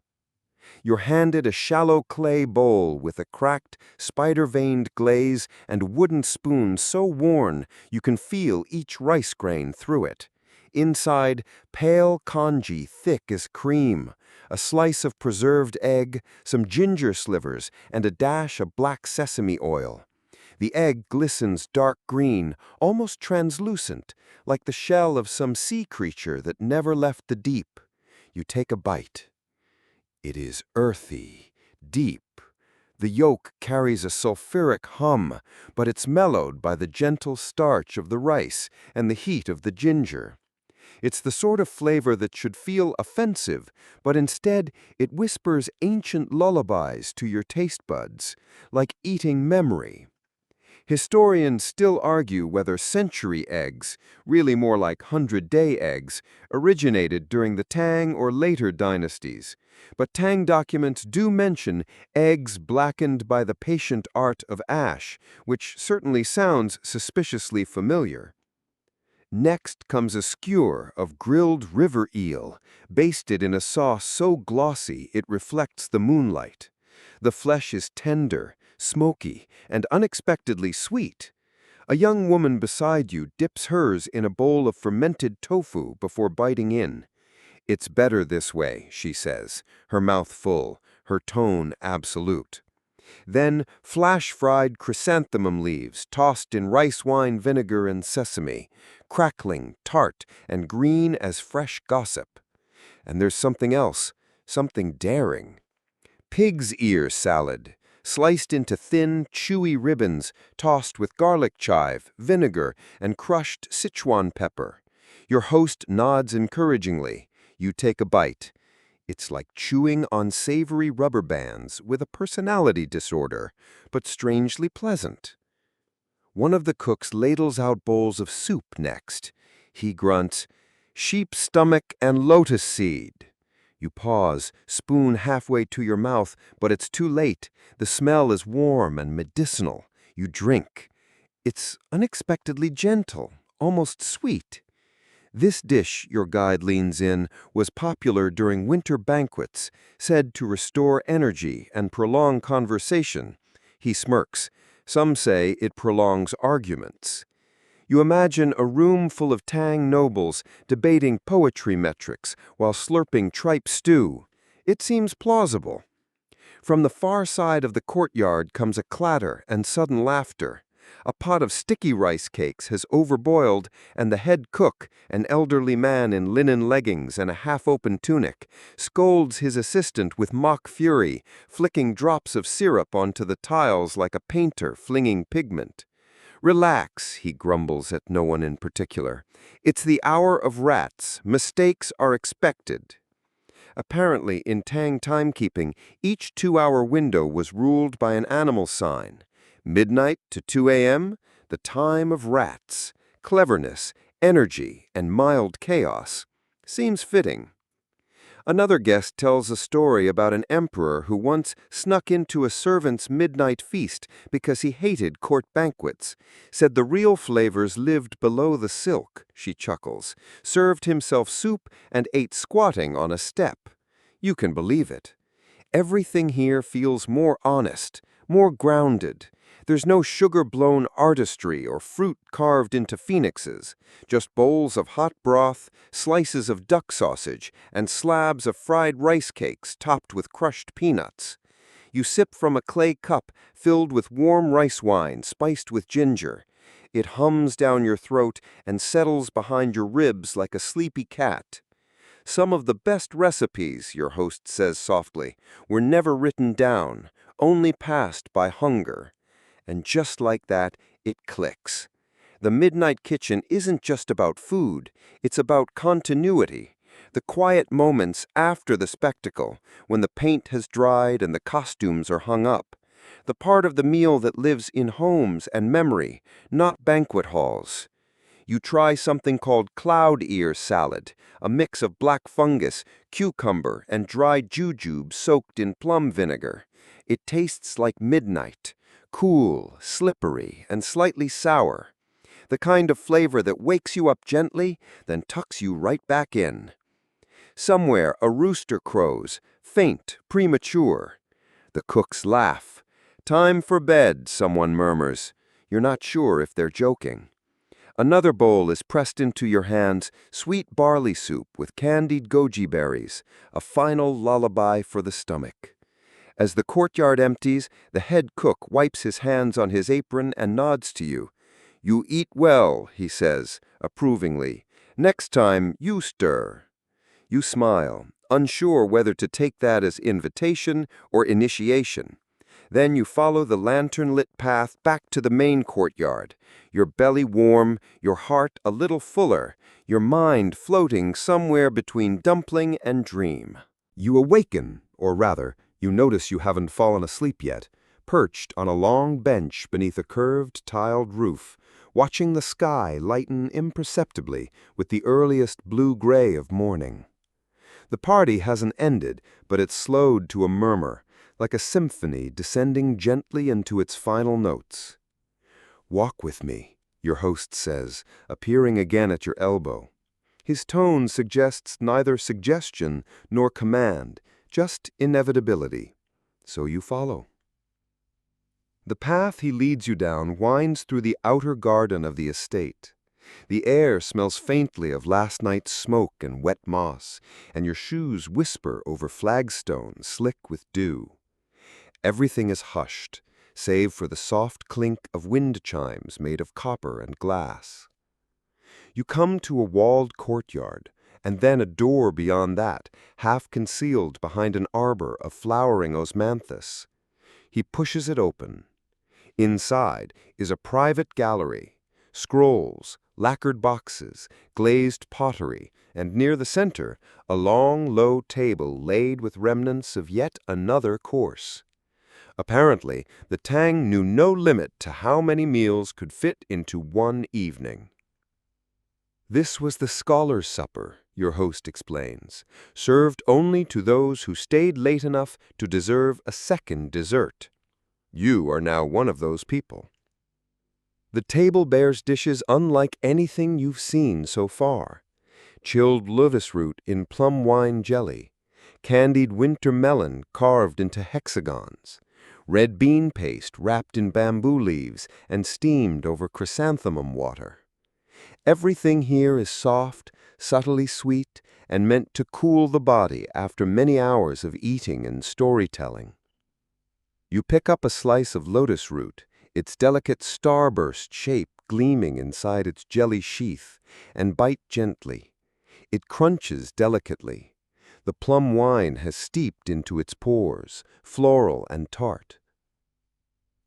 You're handed a shallow clay bowl with a cracked, spider-veined glaze and wooden spoon so worn you can feel each rice grain through it. Inside, pale congee thick as cream, a slice of preserved egg, some ginger slivers, and a dash of black sesame oil. The egg glistens dark green, almost translucent, like the shell of some sea creature that never left the deep. You take a bite. It is earthy, deep. The yolk carries a sulfuric hum, but it's mellowed by the gentle starch of the rice and the heat of the ginger. It's the sort of flavor that should feel offensive, but instead it whispers ancient lullabies to your taste buds, like eating memory. Historians still argue whether century eggs, really more like 100-day eggs, originated during the Tang or later dynasties. But Tang documents do mention eggs blackened by the patient art of ash, which certainly sounds suspiciously familiar. Next comes a skewer of grilled river eel, basted in a sauce so glossy it reflects the moonlight. The flesh is tender, smoky, and unexpectedly sweet. A young woman beside you dips hers in a bowl of fermented tofu before biting in. "It's better this way," she says, her mouth full, her tone absolute. Then flash-fried chrysanthemum leaves tossed in rice wine vinegar and sesame, crackling, tart, and green as fresh gossip. And there's something else, something daring. Pig's ear salad, sliced into thin, chewy ribbons, tossed with garlic chive, vinegar, and crushed Sichuan pepper. Your host nods encouragingly. You take a bite. It's like chewing on savory rubber bands with a personality disorder, but strangely pleasant. One of the cooks ladles out bowls of soup next. He grunts, "Sheep's stomach and lotus seed." You pause, spoon halfway to your mouth, but it's too late. The smell is warm and medicinal. You drink. It's unexpectedly gentle, almost sweet. This dish, your guide leans in, was popular during winter banquets, said to restore energy and prolong conversation. He smirks. Some say it prolongs arguments. You imagine a room full of Tang nobles debating poetry metrics while slurping tripe stew. It seems plausible. From the far side of the courtyard comes a clatter and sudden laughter. A pot of sticky rice cakes has overboiled, and the head cook, an elderly man in linen leggings and a half-open tunic, scolds his assistant with mock fury, flicking drops of syrup onto the tiles like a painter flinging pigment. "Relax," he grumbles at no one in particular. "It's the hour of rats. Mistakes are expected." Apparently, in Tang timekeeping, each 2-hour window was ruled by an animal sign. Midnight to 2 a.m., the time of rats, cleverness, energy, and mild chaos. Seems fitting. Another guest tells a story about an emperor who once snuck into a servant's midnight feast because he hated court banquets, said the real flavors lived below the silk, she chuckles, served himself soup and ate squatting on a step. You can believe it. Everything here feels more honest, more grounded. There's no sugar-blown artistry or fruit carved into phoenixes, just bowls of hot broth, slices of duck sausage, and slabs of fried rice cakes topped with crushed peanuts. You sip from a clay cup filled with warm rice wine spiced with ginger. It hums down your throat and settles behind your ribs like a sleepy cat. Some of the best recipes, your host says softly, were never written down, only passed by hunger. And just like that, it clicks. The Midnight Kitchen isn't just about food, it's about continuity. The quiet moments after the spectacle, when the paint has dried and the costumes are hung up. The part of the meal that lives in homes and memory, not banquet halls. You try something called cloud ear salad, a mix of black fungus, cucumber, and dried jujube soaked in plum vinegar. It tastes like midnight. Cool, slippery, and slightly sour. The kind of flavor that wakes you up gently, then tucks you right back in. Somewhere a rooster crows, faint, premature. The cooks laugh. Time for bed, someone murmurs. You're not sure if they're joking. Another bowl is pressed into your hands, sweet barley soup with candied goji berries, a final lullaby for the stomach. As the courtyard empties, the head cook wipes his hands on his apron and nods to you. You eat well, he says, approvingly. Next time, you stir. You smile, unsure whether to take that as invitation or initiation. Then you follow the lantern-lit path back to the main courtyard, your belly warm, your heart a little fuller, your mind floating somewhere between dumpling and dream. You awaken, or rather, you notice you haven't fallen asleep yet, perched on a long bench beneath a curved, tiled roof, watching the sky lighten imperceptibly with the earliest blue-gray of morning. The party hasn't ended, but it's slowed to a murmur, like a symphony descending gently into its final notes. "Walk with me," your host says, appearing again at your elbow. His tone suggests neither suggestion nor command, just inevitability. So you follow. The path he leads you down winds through the outer garden of the estate. The air smells faintly of last night's smoke and wet moss, and your shoes whisper over flagstones slick with dew. Everything is hushed, save for the soft clink of wind chimes made of copper and glass. You come to a walled courtyard, and then a door beyond that, half concealed behind an arbor of flowering osmanthus. He pushes it open. Inside is a private gallery, scrolls, lacquered boxes, glazed pottery, and near the center, a long, low table laid with remnants of yet another course. Apparently, the Tang knew no limit to how many meals could fit into one evening. This was the scholar's supper, your host explains, served only to those who stayed late enough to deserve a second dessert. You are now one of those people. The table bears dishes unlike anything you've seen so far. Chilled lotus root in plum wine jelly, candied winter melon carved into hexagons, red bean paste wrapped in bamboo leaves and steamed over chrysanthemum water. Everything here is soft, subtly sweet, and meant to cool the body after many hours of eating and storytelling. You pick up a slice of lotus root, its delicate starburst shape gleaming inside its jelly sheath, and bite gently. It crunches delicately. The plum wine has steeped into its pores, floral and tart.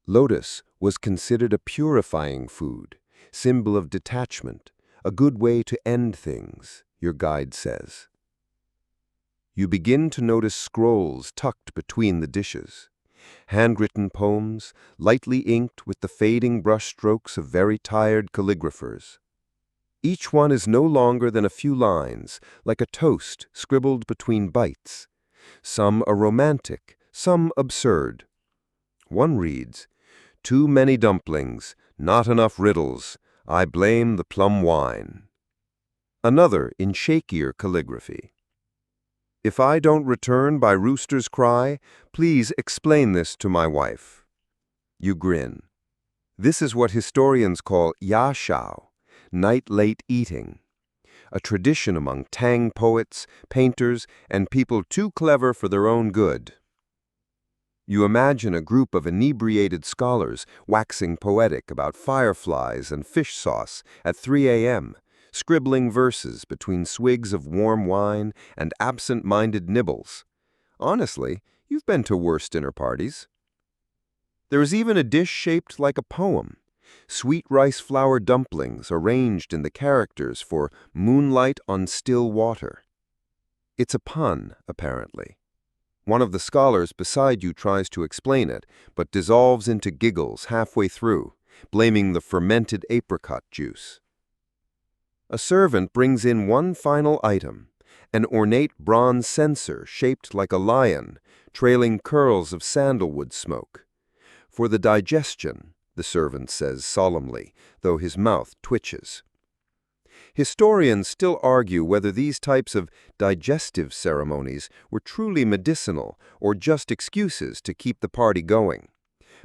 Lotus was considered a purifying food, symbol of detachment, a good way to end things, your guide says. You begin to notice scrolls tucked between the dishes. Handwritten poems, lightly inked with the fading brushstrokes of very tired calligraphers. Each one is no longer than a few lines, like a toast scribbled between bites. Some are romantic, some absurd. One reads, "Too many dumplings, not enough riddles. I blame the plum wine." Another in shakier calligraphy. "If I don't return by rooster's cry, please explain this to my wife." You grin. This is what historians call ya shao, night late eating, a tradition among Tang poets, painters, and people too clever for their own good. You imagine a group of inebriated scholars waxing poetic about fireflies and fish sauce at 3 a.m., scribbling verses between swigs of warm wine and absent-minded nibbles. Honestly, you've been to worse dinner parties. There is even a dish shaped like a poem. Sweet rice flour dumplings arranged in the characters for moonlight on still water. It's a pun, apparently. One of the scholars beside you tries to explain it, but dissolves into giggles halfway through, blaming the fermented apricot juice. A servant brings in one final item, an ornate bronze censer shaped like a lion, trailing curls of sandalwood smoke. "For the digestion," the servant says solemnly, though his mouth twitches. Historians still argue whether these types of digestive ceremonies were truly medicinal or just excuses to keep the party going.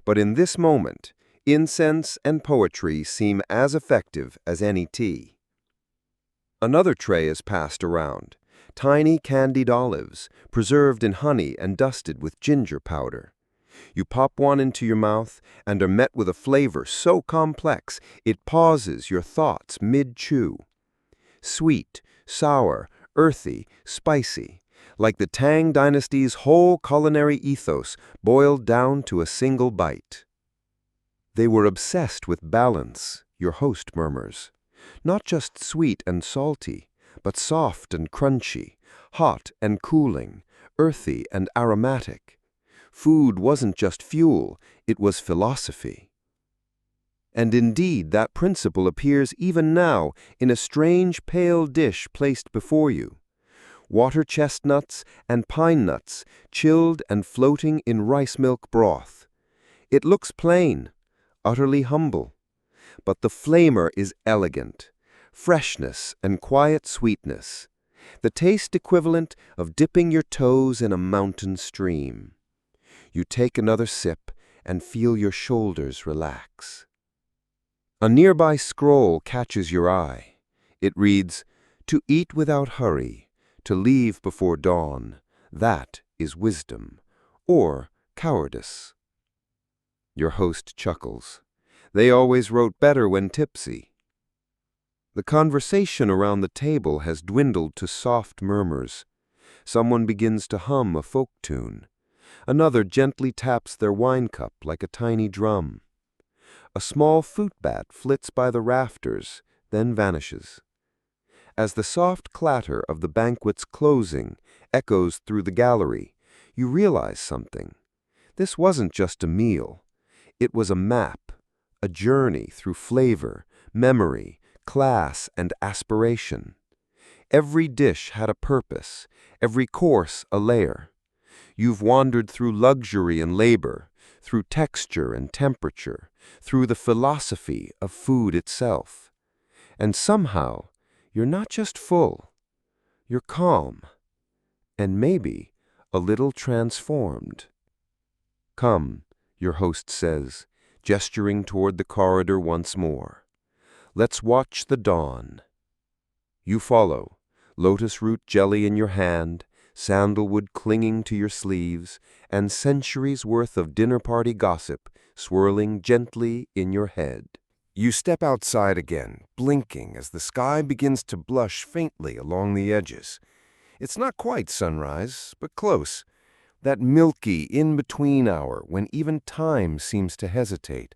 But in this moment, incense and poetry seem as effective as any tea. Another tray is passed around, tiny candied olives, preserved in honey and dusted with ginger powder. You pop one into your mouth and are met with a flavor so complex it pauses your thoughts mid-chew. Sweet, sour, earthy, spicy, like the Tang Dynasty's whole culinary ethos boiled down to a single bite. "They were obsessed with balance," your host murmurs. "Not just sweet and salty, but soft and crunchy, hot and cooling, earthy and aromatic. Food wasn't just fuel, it was philosophy." And indeed, that principle appears even now in a strange pale dish placed before you. Water chestnuts and pine nuts, chilled and floating in rice milk broth. It looks plain, utterly humble. But the flamer is elegant, freshness and quiet sweetness, the taste equivalent of dipping your toes in a mountain stream. You take another sip and feel your shoulders relax. A nearby scroll catches your eye. It reads, "To eat without hurry, to leave before dawn, that is wisdom, or cowardice." Your host chuckles. They always wrote better when tipsy. The conversation around the table has dwindled to soft murmurs. Someone begins to hum a folk tune. Another gently taps their wine cup like a tiny drum. A small fruit bat flits by the rafters, then vanishes. As the soft clatter of the banquet's closing echoes through the gallery, you realize something. This wasn't just a meal. It was a map, a journey through flavor, memory, class, and aspiration. Every dish had a purpose, every course a layer. You've wandered through luxury and labor, through texture and temperature, through the philosophy of food itself. And somehow, you're not just full, you're calm, and maybe a little transformed. "Come," your host says, gesturing toward the corridor once more. "Let's watch the dawn." You follow, lotus root jelly in your hand, sandalwood clinging to your sleeves, and centuries' worth of dinner party gossip swirling gently in your head. You step outside again, blinking as the sky begins to blush faintly along the edges. It's not quite sunrise, but close. That milky in-between hour when even time seems to hesitate.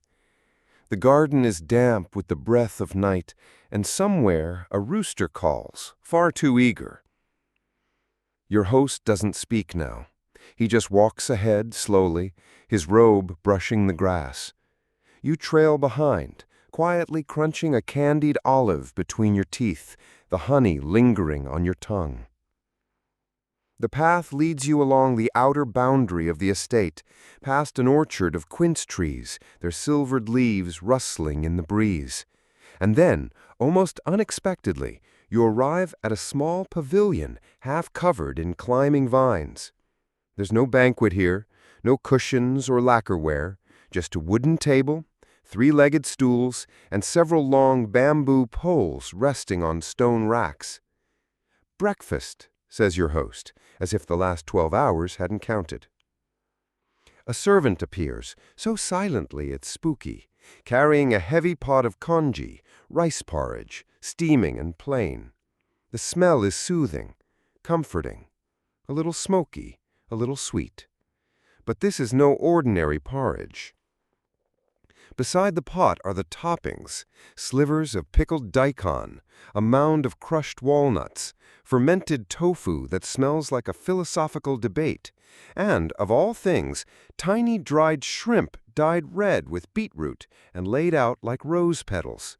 The garden is damp with the breath of night, and somewhere a rooster calls, far too eager. Your host doesn't speak now. He just walks ahead slowly, his robe brushing the grass. You trail behind, quietly crunching a candied olive between your teeth, the honey lingering on your tongue. The path leads you along the outer boundary of the estate, past an orchard of quince trees, their silvered leaves rustling in the breeze. And then, almost unexpectedly, you arrive at a small pavilion half covered in climbing vines. There's no banquet here, no cushions or lacquerware, just a wooden table, three-legged stools, and several long bamboo poles resting on stone racks. "Breakfast," says your host, as if the last 12 hours hadn't counted. A servant appears, so silently it's spooky, carrying a heavy pot of congee, rice porridge, steaming and plain. The smell is soothing, comforting, a little smoky, a little sweet. But this is no ordinary porridge. Beside the pot are the toppings, slivers of pickled daikon, a mound of crushed walnuts, fermented tofu that smells like a philosophical debate, and, of all things, tiny dried shrimp dyed red with beetroot and laid out like rose petals.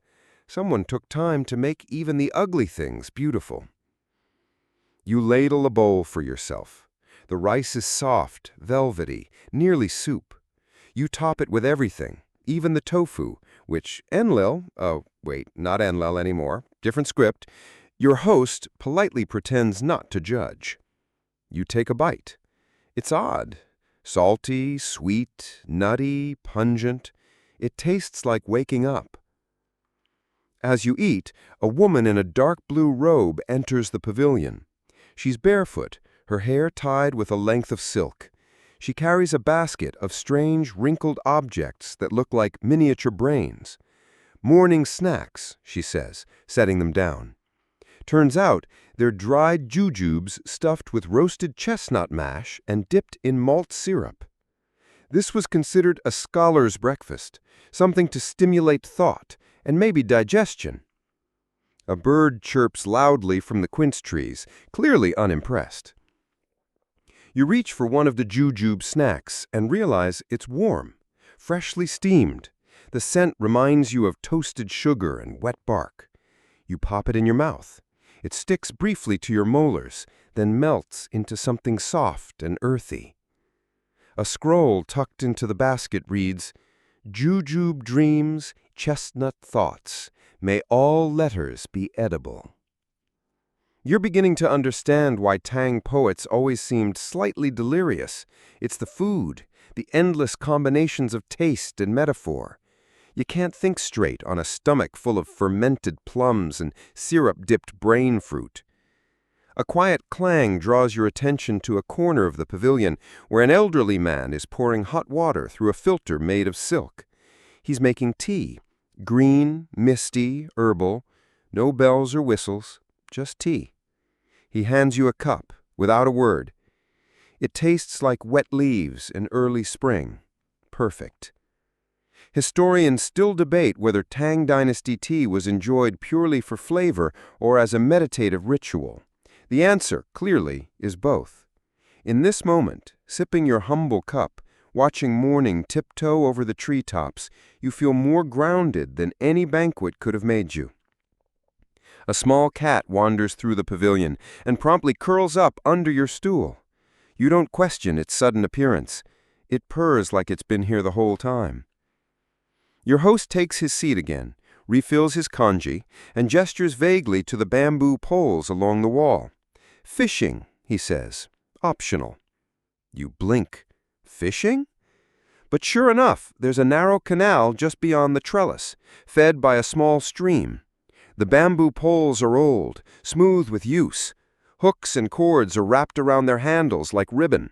Someone took time to make even the ugly things beautiful. You ladle a bowl for yourself. The rice is soft, velvety, nearly soup. You top it with everything, even the tofu, which not Enlil anymore, different script, your host politely pretends not to judge. You take a bite. It's odd. Salty, sweet, nutty, pungent. It tastes like waking up. As you eat, a woman in a dark blue robe enters the pavilion. She's barefoot, her hair tied with a length of silk. She carries a basket of strange, wrinkled objects that look like miniature brains. "Morning snacks," she says, setting them down. Turns out they're dried jujubes stuffed with roasted chestnut mash and dipped in malt syrup. This was considered a scholar's breakfast, something to stimulate thought and maybe digestion. A bird chirps loudly from the quince trees, clearly unimpressed. You reach for one of the jujube snacks and realize it's warm, freshly steamed. The scent reminds you of toasted sugar and wet bark. You pop it in your mouth. It sticks briefly to your molars, then melts into something soft and earthy. A scroll tucked into the basket reads, "Jujube dreams, chestnut thoughts. May all letters be edible." You're beginning to understand why Tang poets always seemed slightly delirious. It's the food, the endless combinations of taste and metaphor. You can't think straight on a stomach full of fermented plums and syrup-dipped brain fruit. A quiet clang draws your attention to a corner of the pavilion where an elderly man is pouring hot water through a filter made of silk. He's making tea, green, misty, herbal, no bells or whistles, just tea. He hands you a cup, without a word. It tastes like wet leaves in early spring. Perfect. Historians still debate whether Tang Dynasty tea was enjoyed purely for flavor or as a meditative ritual. The answer, clearly, is both. In this moment, sipping your humble cup, watching morning tiptoe over the treetops, you feel more grounded than any banquet could have made you. A small cat wanders through the pavilion and promptly curls up under your stool. You don't question its sudden appearance. It purrs like it's been here the whole time. Your host takes his seat again, refills his congee, and gestures vaguely to the bamboo poles along the wall. "Fishing," he says. "Optional." You blink. Fishing? But sure enough, there's a narrow canal just beyond the trellis, fed by a small stream. The bamboo poles are old, smooth with use. Hooks and cords are wrapped around their handles like ribbon.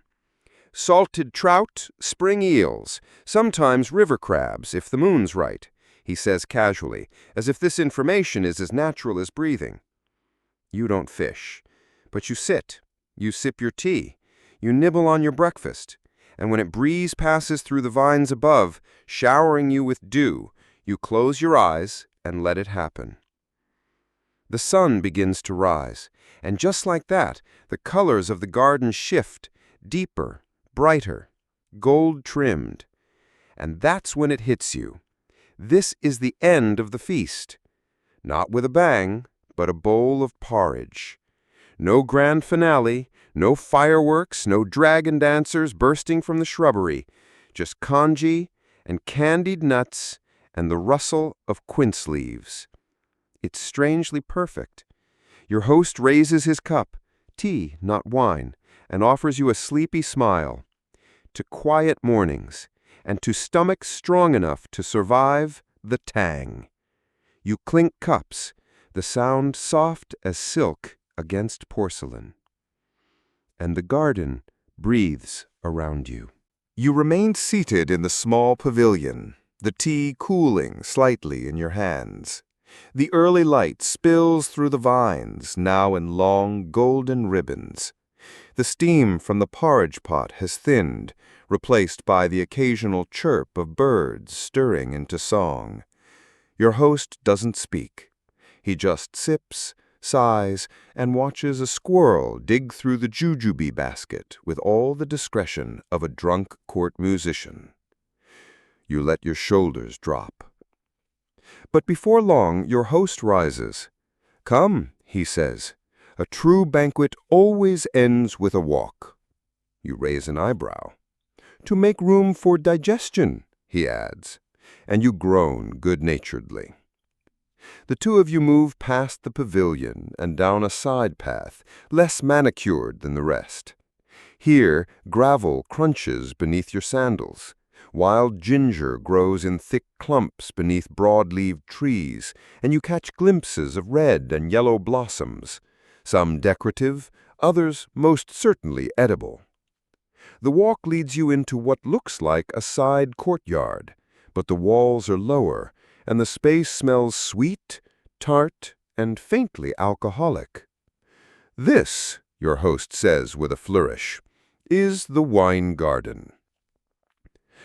"Salted trout, spring eels, sometimes river crabs, if the moon's right," he says casually, as if this information is as natural as breathing. You don't fish, but you sit, you sip your tea, you nibble on your breakfast, and when a breeze passes through the vines above, showering you with dew, you close your eyes and let it happen. The sun begins to rise, and just like that, the colors of the garden shift, deeper, brighter, gold-trimmed. And that's when it hits you. This is the end of the feast. Not with a bang, but a bowl of porridge. No grand finale, no fireworks, no dragon dancers bursting from the shrubbery. Just congee and candied nuts and the rustle of quince leaves. It's strangely perfect. Your host raises his cup, tea, not wine, and offers you a sleepy smile. To quiet mornings, and to stomachs strong enough to survive the Tang. You clink cups, the sound soft as silk against porcelain. And the garden breathes around you. You remain seated in the small pavilion, the tea cooling slightly in your hands. The early light spills through the vines, now in long golden ribbons. The steam from the porridge pot has thinned, replaced by the occasional chirp of birds stirring into song. Your host doesn't speak. He just sips, sighs, and watches a squirrel dig through the jujube basket with all the discretion of a drunk court musician. You let your shoulders drop. But before long, your host rises. "Come," he says. "A true banquet always ends with a walk." You raise an eyebrow. "To make room for digestion," he adds, and you groan good-naturedly. The two of you move past the pavilion and down a side path, less manicured than the rest. Here, gravel crunches beneath your sandals. Wild ginger grows in thick clumps beneath broad-leaved trees, and you catch glimpses of red and yellow blossoms, some decorative, others most certainly edible. The walk leads you into what looks like a side courtyard, but the walls are lower, and the space smells sweet, tart, and faintly alcoholic. "This," your host says with a flourish, "is the wine garden."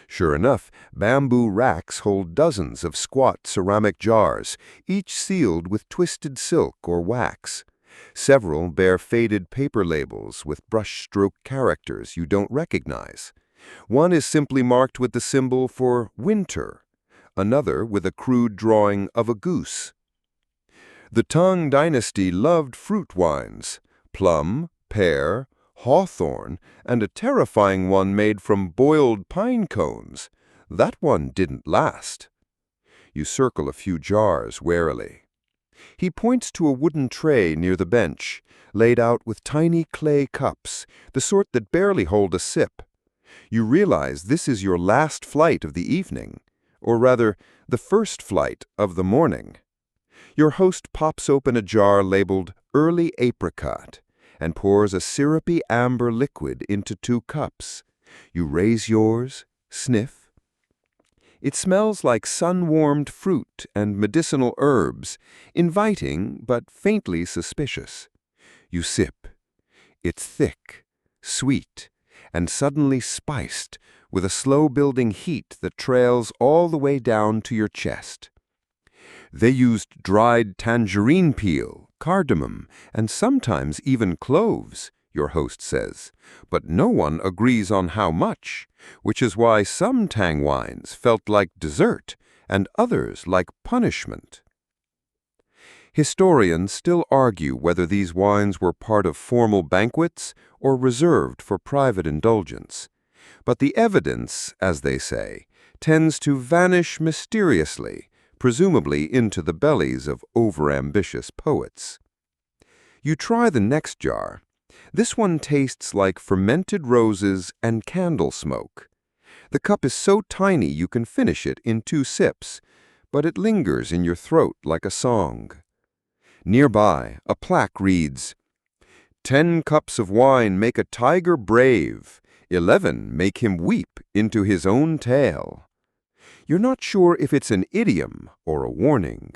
Sure enough, bamboo racks hold dozens of squat ceramic jars, each sealed with twisted silk or wax. Several bear faded paper labels with brush-stroke characters you don't recognize. One is simply marked with the symbol for winter, another with a crude drawing of a goose. The Tang Dynasty loved fruit wines, plum, pear, hawthorn, and a terrifying one made from boiled pine cones. That one didn't last. You circle a few jars warily. He points to a wooden tray near the bench, laid out with tiny clay cups, the sort that barely hold a sip. You realize this is your last flight of the evening, or rather, the first flight of the morning. Your host pops open a jar labeled Early Apricot and pours a syrupy amber liquid into 2 cups. You raise yours, sniff. It smells like sun-warmed fruit and medicinal herbs, inviting but faintly suspicious. You sip. It's thick, sweet, and suddenly spiced with a slow-building heat that trails all the way down to your chest. They used dried tangerine peel, cardamom, and sometimes even cloves, your host says, but no one agrees on how much, which is why some Tang wines felt like dessert and others like punishment. Historians still argue whether these wines were part of formal banquets or reserved for private indulgence. But the evidence, as they say, tends to vanish mysteriously, presumably into the bellies of overambitious poets. You try the next jar. This one tastes like fermented roses and candle smoke. The cup is so tiny you can finish it in 2 sips, but it lingers in your throat like a song. Nearby, a plaque reads, 10 cups of wine make a tiger brave, 11 make him weep into his own tail. You're not sure if it's an idiom or a warning.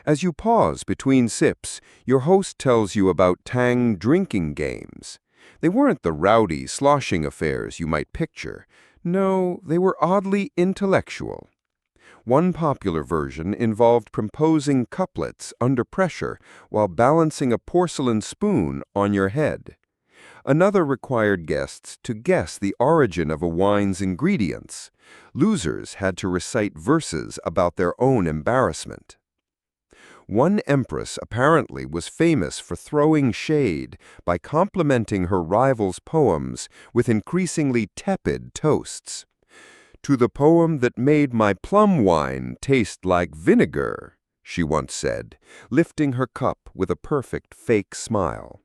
As you pause between sips, your host tells you about Tang drinking games. They weren't the rowdy, sloshing affairs you might picture. No, they were oddly intellectual. One popular version involved composing couplets under pressure while balancing a porcelain spoon on your head. Another required guests to guess the origin of a wine's ingredients. Losers had to recite verses about their own embarrassment. One empress apparently was famous for throwing shade by complimenting her rivals' poems with increasingly tepid toasts. "To the poem that made my plum wine taste like vinegar," she once said, lifting her cup with a perfect fake smile.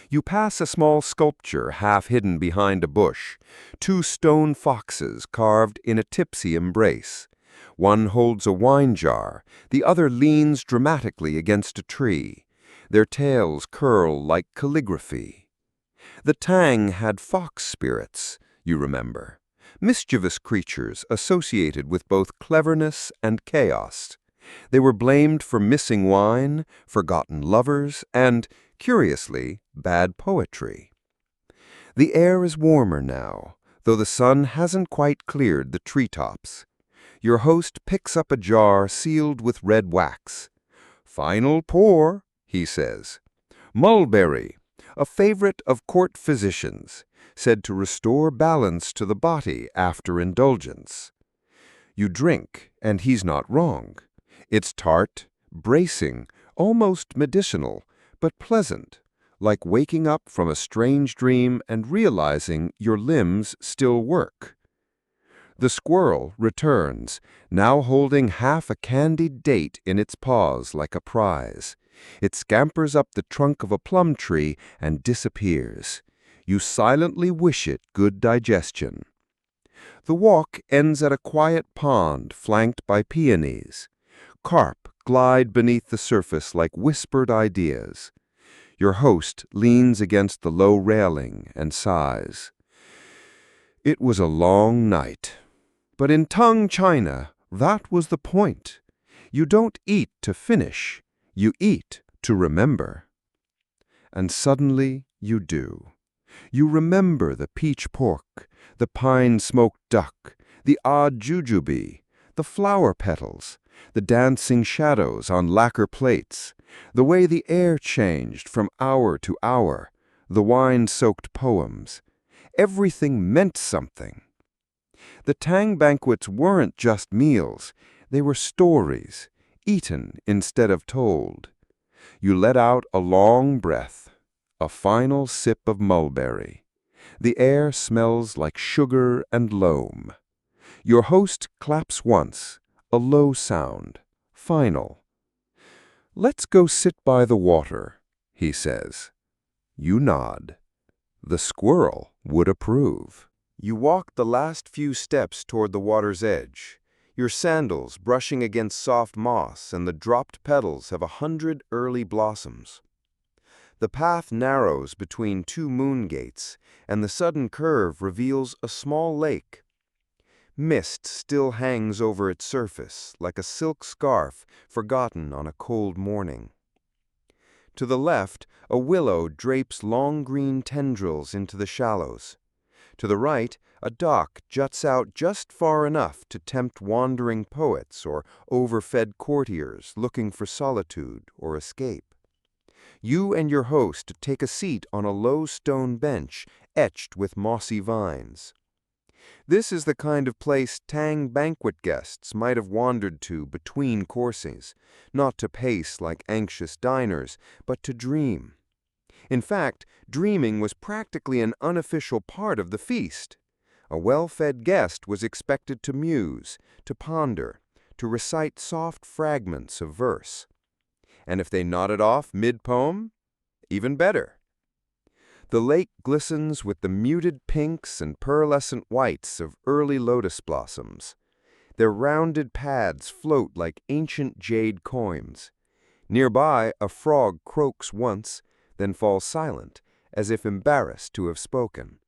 You pass a small sculpture half hidden behind a bush, two stone foxes carved in a tipsy embrace. One holds a wine jar, the other leans dramatically against a tree. Their tails curl like calligraphy. The Tang had fox spirits, you remember, mischievous creatures associated with both cleverness and chaos. They were blamed for missing wine, forgotten lovers, and, curiously, bad poetry. The air is warmer now, though the sun hasn't quite cleared the treetops. Your host picks up a jar sealed with red wax. "Final pour," he says. Mulberry, a favorite of court physicians, said to restore balance to the body after indulgence. You drink, and he's not wrong. It's tart, bracing, almost medicinal, but pleasant, like waking up from a strange dream and realizing your limbs still work. The squirrel returns, now holding half a candied date in its paws like a prize. It scampers up the trunk of a plum tree and disappears. You silently wish it good digestion. The walk ends at a quiet pond flanked by peonies. Carp glide beneath the surface like whispered ideas. Your host leans against the low railing and sighs. It was a long night. But in Tang, China, that was the point. You don't eat to finish. You eat to remember. And suddenly you do. You remember the peach pork, the pine-smoked duck, the odd jujube, the flower petals, the dancing shadows on lacquer plates, the way the air changed from hour to hour, the wine-soaked poems. Everything meant something. The Tang banquets weren't just meals, they were stories, eaten instead of told. You let out a long breath, a final sip of mulberry. The air smells like sugar and loam. Your host claps once, a low sound, final. "Let's go sit by the water," he says. You nod. The squirrel would approve. You walk the last few steps toward the water's edge, your sandals brushing against soft moss and the dropped petals of 100 early blossoms. The path narrows between two moon gates, and the sudden curve reveals a small lake. Mist still hangs over its surface, like a silk scarf forgotten on a cold morning. To the left, a willow drapes long green tendrils into the shallows. To the right, a dock juts out just far enough to tempt wandering poets or overfed courtiers looking for solitude or escape. You and your host take a seat on a low stone bench etched with mossy vines. This is the kind of place Tang banquet guests might have wandered to between courses, not to pace like anxious diners, but to dream. In fact, dreaming was practically an unofficial part of the feast. A well-fed guest was expected to muse, to ponder, to recite soft fragments of verse. And if they nodded off mid-poem, even better. The lake glistens with the muted pinks and pearlescent whites of early lotus blossoms. Their rounded pads float like ancient jade coins. Nearby, a frog croaks once, then falls silent, as if embarrassed to have spoken.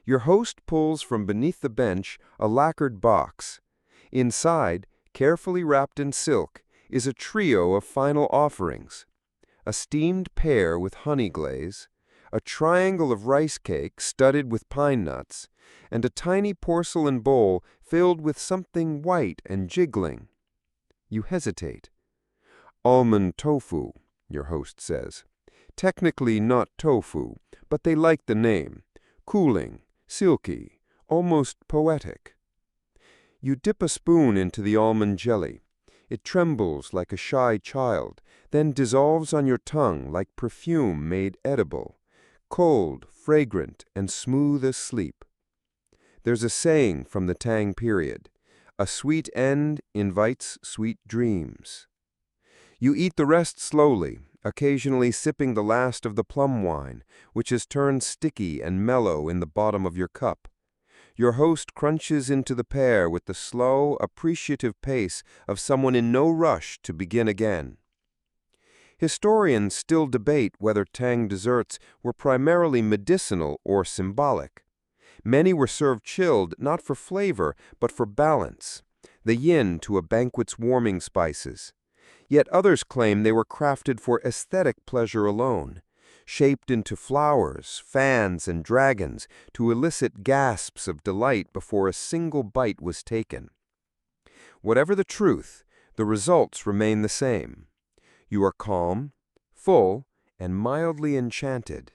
Your host pulls from beneath the bench a lacquered box. Inside, carefully wrapped in silk, is a trio of final offerings: a steamed pear with honey glaze, a triangle of rice cake studded with pine nuts, and a tiny porcelain bowl filled with something white and jiggling. You hesitate. Almond tofu, your host says. Technically not tofu, but they like the name. Cooling, silky, almost poetic. You dip a spoon into the almond jelly. It trembles like a shy child, then dissolves on your tongue like perfume made edible, cold, fragrant, and smooth as sleep. There's a saying from the Tang period, "A sweet end invites sweet dreams." You eat the rest slowly, occasionally sipping the last of the plum wine, which has turned sticky and mellow in the bottom of your cup. Your host crunches into the pear with the slow, appreciative pace of someone in no rush to begin again. Historians still debate whether Tang desserts were primarily medicinal or symbolic. Many were served chilled not for flavor, but for balance, the yin to a banquet's warming spices. Yet others claim they were crafted for aesthetic pleasure alone, shaped into flowers, fans, and dragons to elicit gasps of delight before a single bite was taken. Whatever the truth, the results remain the same. You are calm, full, and mildly enchanted.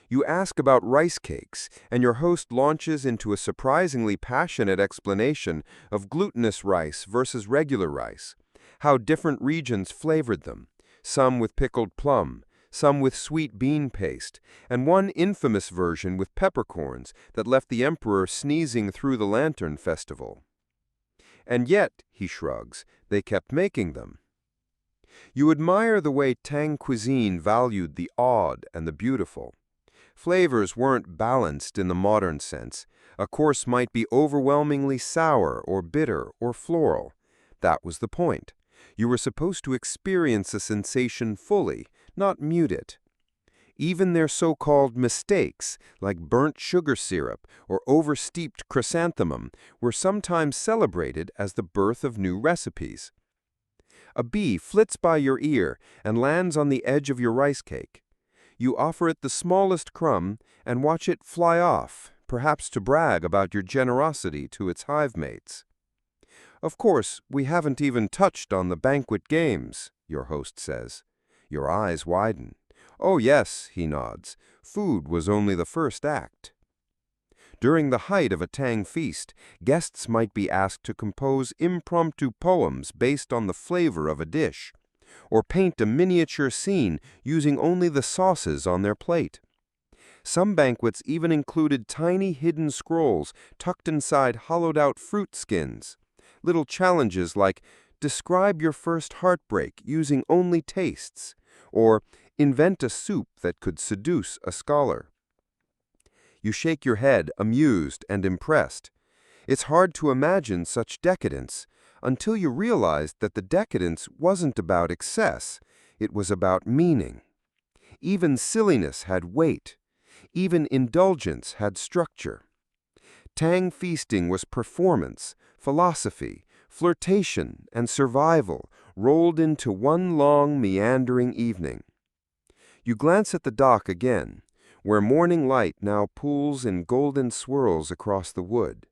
You ask about rice cakes, and your host launches into a surprisingly passionate explanation of glutinous rice versus regular rice, how different regions flavored them, some with pickled plum, some with sweet bean paste, and one infamous version with peppercorns that left the emperor sneezing through the lantern festival. And yet, he shrugs, they kept making them. You admire the way Tang cuisine valued the odd and the beautiful. Flavors weren't balanced in the modern sense. A course might be overwhelmingly sour or bitter or floral. That was the point. You were supposed to experience a sensation fully, not mute it. Even their so-called mistakes, like burnt sugar syrup or oversteeped chrysanthemum, were sometimes celebrated as the birth of new recipes. A bee flits by your ear and lands on the edge of your rice cake. You offer it the smallest crumb and watch it fly off, perhaps to brag about your generosity to its hive mates. Of course, we haven't even touched on the banquet games, your host says. Your eyes widen. Oh yes, he nods. Food was only the first act. During the height of a Tang feast, guests might be asked to compose impromptu poems based on the flavor of a dish, or paint a miniature scene using only the sauces on their plate. Some banquets even included tiny hidden scrolls tucked inside hollowed-out fruit skins. Little challenges like, describe your first heartbreak using only tastes, or invent a soup that could seduce a scholar. You shake your head, amused and impressed. It's hard to imagine such decadence, until you realized that the decadence wasn't about excess, it was about meaning. Even silliness had weight. Even indulgence had structure. Tang feasting was performance, philosophy, flirtation, and survival rolled into one long, meandering evening. You glance at the dock again, where morning light now pools in golden swirls across the wood.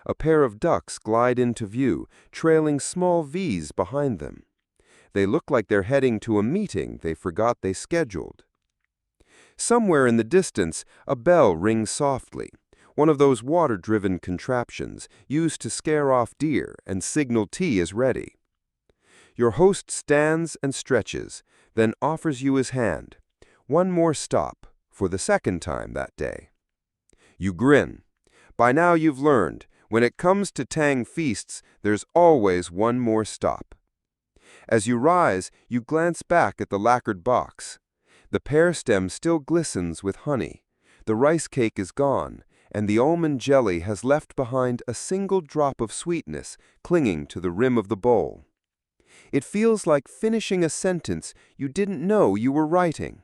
A pair of ducks glide into view, trailing small V's behind them. They look like they're heading to a meeting they forgot they scheduled. Somewhere in the distance, a bell rings softly, one of those water-driven contraptions used to scare off deer and signal tea is ready. Your host stands and stretches, then offers you his hand. One more stop, for the second time that day. You grin. By now you've learned, when it comes to Tang feasts, there's always one more stop. As you rise, you glance back at the lacquered box. The pear stem still glistens with honey. The rice cake is gone, and the almond jelly has left behind a single drop of sweetness clinging to the rim of the bowl. It feels like finishing a sentence you didn't know you were writing.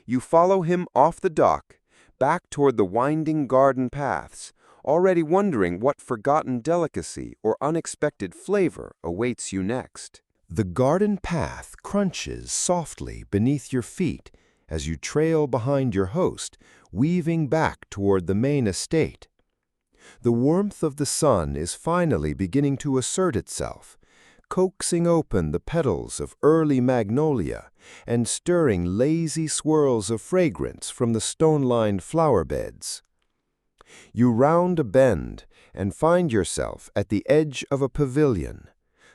You follow him off the dock, back toward the winding garden paths, already wondering what forgotten delicacy or unexpected flavor awaits you next. The garden path crunches softly beneath your feet as you trail behind your host, weaving back toward the main estate. The warmth of the sun is finally beginning to assert itself, coaxing open the petals of early magnolia and stirring lazy swirls of fragrance from the stone-lined flower beds. You round a bend and find yourself at the edge of a pavilion,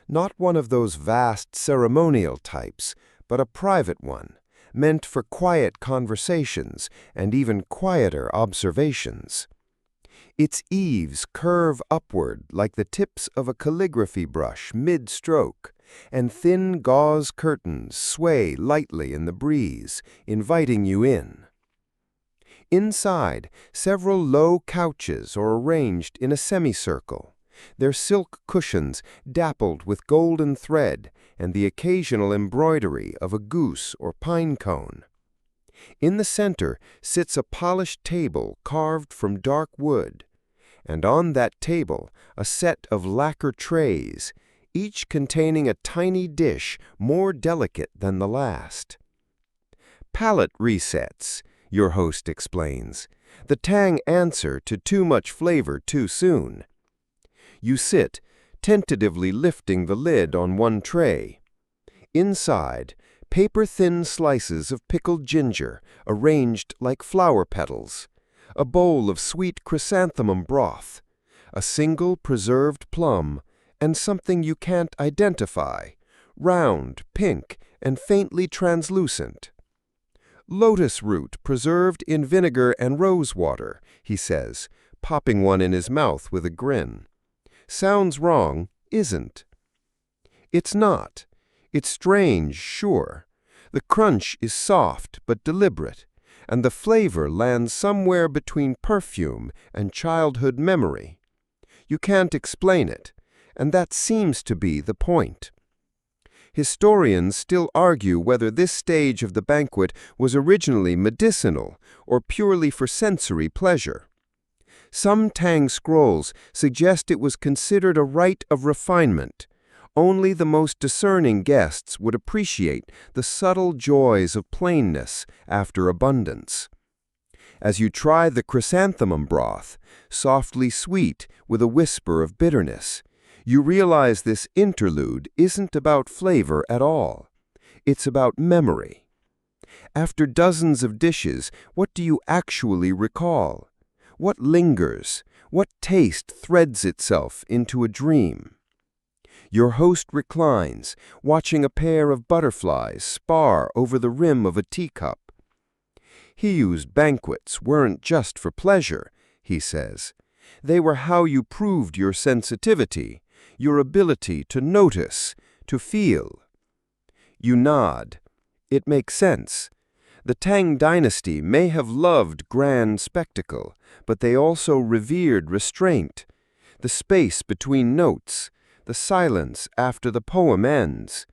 not one of those vast ceremonial types, but a private one, meant for quiet conversations and even quieter observations. Its eaves curve upward like the tips of a calligraphy brush mid-stroke, and thin gauze curtains sway lightly in the breeze, inviting you in. Inside, several low couches are arranged in a semicircle, their silk cushions dappled with golden thread and the occasional embroidery of a goose or pine cone. In the center sits a polished table carved from dark wood, and on that table a set of lacquer trays, each containing a tiny dish more delicate than the last. Palate resets, your host explains, the Tang answer to too much flavor too soon. You sit, tentatively lifting the lid on one tray. Inside, paper-thin slices of pickled ginger arranged like flower petals, a bowl of sweet chrysanthemum broth, a single preserved plum, and something you can't identify, round, pink, and faintly translucent. Lotus root preserved in vinegar and rose water, he says, popping one in his mouth with a grin. Sounds wrong, isn't? It's not. It's strange, sure. The crunch is soft but deliberate, and the flavor lands somewhere between perfume and childhood memory. You can't explain it, and that seems to be the point. Historians still argue whether this stage of the banquet was originally medicinal or purely for sensory pleasure. Some Tang scrolls suggest it was considered a rite of refinement. Only the most discerning guests would appreciate the subtle joys of plainness after abundance. As you try the chrysanthemum broth, softly sweet with a whisper of bitterness, you realize this interlude isn't about flavor at all. It's about memory. After dozens of dishes, what do you actually recall? What lingers? What taste threads itself into a dream? Your host reclines, watching a pair of butterflies spar over the rim of a teacup. He used banquets weren't just for pleasure, he says. They were how you proved your sensitivity, your ability to notice, to feel. You nod. It makes sense. The Tang Dynasty may have loved grand spectacle, but they also revered restraint, the space between notes, the silence after the poem ends.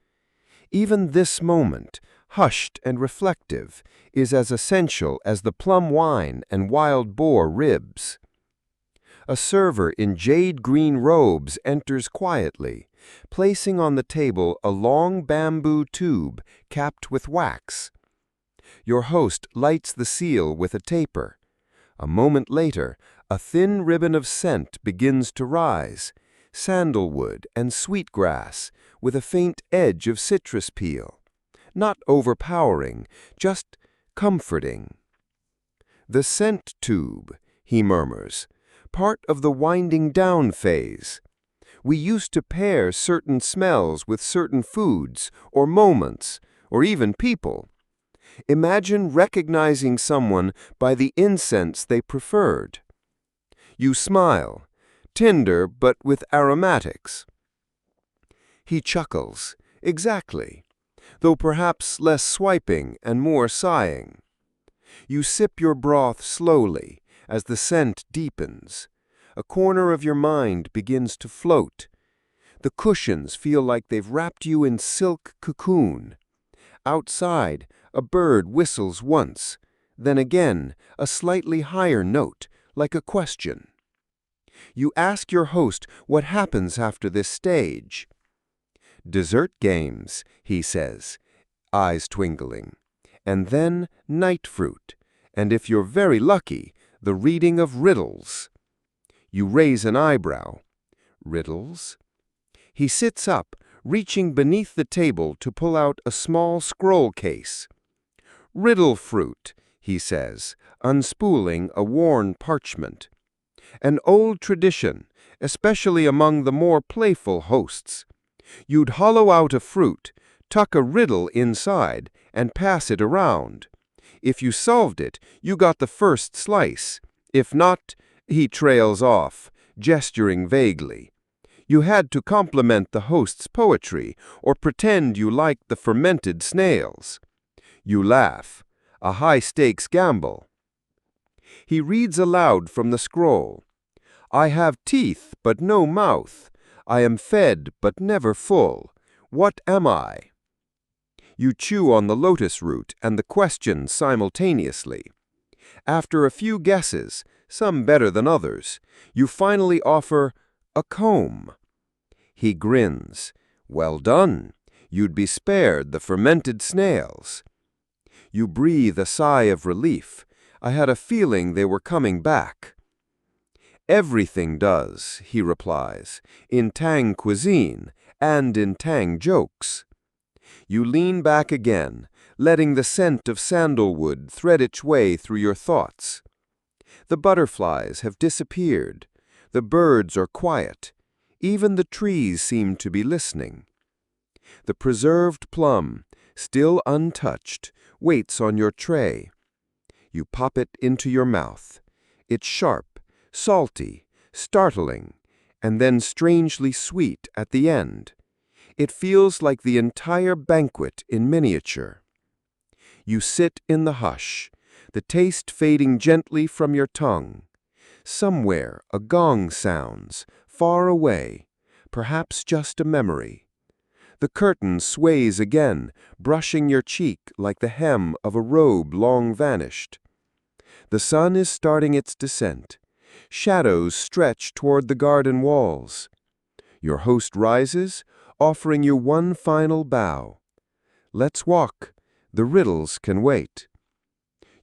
Even this moment, hushed and reflective, is as essential as the plum wine and wild boar ribs. A server in jade-green robes enters quietly, placing on the table a long bamboo tube capped with wax. Your host lights the seal with a taper. A moment later, a thin ribbon of scent begins to rise, sandalwood and sweetgrass, with a faint edge of citrus peel. Not overpowering, just comforting. The scent tube, he murmurs, part of the winding down phase. We used to pair certain smells with certain foods, or moments, or even people. Imagine recognizing someone by the incense they preferred. You smile, tender but with aromatics. He chuckles. Exactly. Though perhaps less swiping and more sighing. You sip your broth slowly as the scent deepens. A corner of your mind begins to float. The cushions feel like they've wrapped you in silk cocoon. Outside, a bird whistles once, then again a slightly higher note, like a question. You ask your host what happens after this stage. Dessert games, he says, eyes twinkling. and then night fruit, and if you're very lucky, the reading of riddles. You raise an eyebrow. Riddles? He sits up, reaching beneath the table to pull out a small scroll case. Riddle fruit, he says, unspooling a worn parchment. An old tradition, especially among the more playful hosts. You'd hollow out a fruit, tuck a riddle inside, and pass it around. If you solved it, you got the first slice. If not, he trails off, gesturing vaguely. You had to compliment the host's poetry or pretend you liked the fermented snails. You laugh, a high-stakes gamble. He reads aloud from the scroll. I have teeth but no mouth. I am fed but never full. What am I? You chew on the lotus root and the question simultaneously. After a few guesses, some better than others, you finally offer a comb. He grins. Well done. You'd be spared the fermented snails. You breathe a sigh of relief. I had a feeling they were coming back. Everything does, he replies, in Tang cuisine and in Tang jokes. You lean back again, letting the scent of sandalwood thread its way through your thoughts. The butterflies have disappeared. The birds are quiet. Even the trees seem to be listening. The preserved plum, still untouched, waits on your tray. You pop it into your mouth. It's sharp, salty, startling, and then strangely sweet at the end. It feels like the entire banquet in miniature. You sit in the hush, the taste fading gently from your tongue. Somewhere a gong sounds, far away, perhaps just a memory. The curtain sways again, brushing your cheek like the hem of a robe long vanished. The sun is starting its descent. Shadows stretch toward the garden walls. Your host rises, offering you one final bow. Let's walk. The riddles can wait.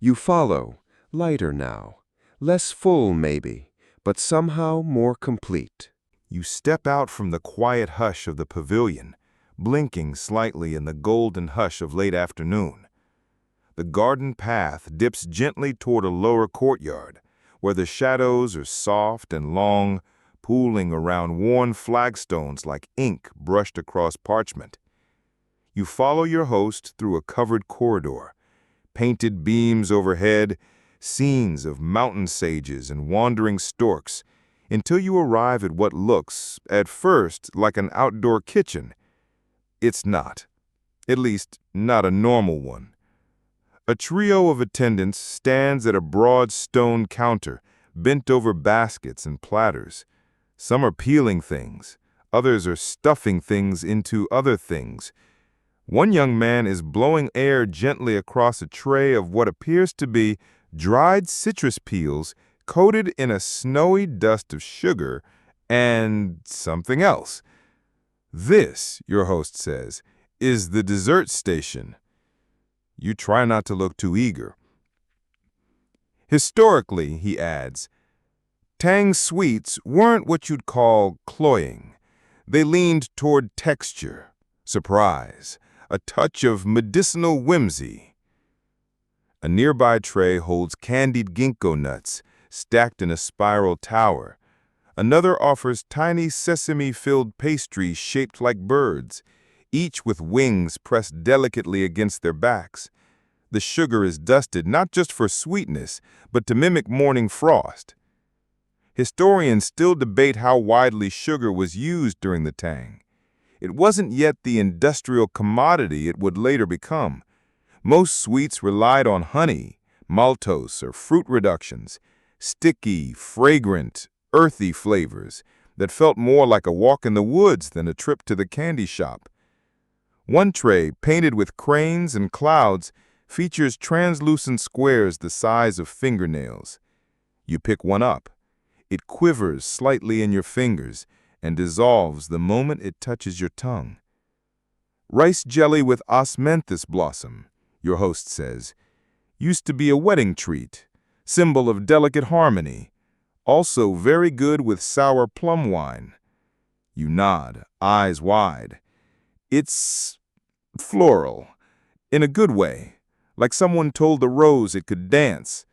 You follow, lighter now, less full maybe, but somehow more complete. You step out from the quiet hush of the pavilion, blinking slightly in the golden hush of late afternoon. The garden path dips gently toward a lower courtyard, where the shadows are soft and long, pooling around worn flagstones like ink brushed across parchment. You follow your host through a covered corridor, painted beams overhead, scenes of mountain sages and wandering storks, until you arrive at what looks, at first, like an outdoor kitchen. It's not. At least, not a normal one. A trio of attendants stands at a broad stone counter, bent over baskets and platters. Some are peeling things. Others are stuffing things into other things. One young man is blowing air gently across a tray of what appears to be dried citrus peels coated in a snowy dust of sugar and something else. This, your host says, is the dessert station. You try not to look too eager. Historically, he adds, Tang sweets weren't what you'd call cloying. They leaned toward texture, surprise, a touch of medicinal whimsy. A nearby tray holds candied ginkgo nuts, stacked in a spiral tower. Another offers tiny sesame-filled pastries shaped like birds, each with wings pressed delicately against their backs. The sugar is dusted not just for sweetness, but to mimic morning frost. Historians still debate how widely sugar was used during the Tang. It wasn't yet the industrial commodity it would later become. Most sweets relied on honey, maltose, or fruit reductions, sticky, fragrant, earthy flavors that felt more like a walk in the woods than a trip to the candy shop. One tray, painted with cranes and clouds, features translucent squares the size of fingernails. You pick one up. It quivers slightly in your fingers and dissolves the moment it touches your tongue. Rice jelly with osmanthus blossom, your host says. Used to be a wedding treat, symbol of delicate harmony. Also very good with sour plum wine. You nod, eyes wide. It's floral, in a good way, like someone told the rose it could dance.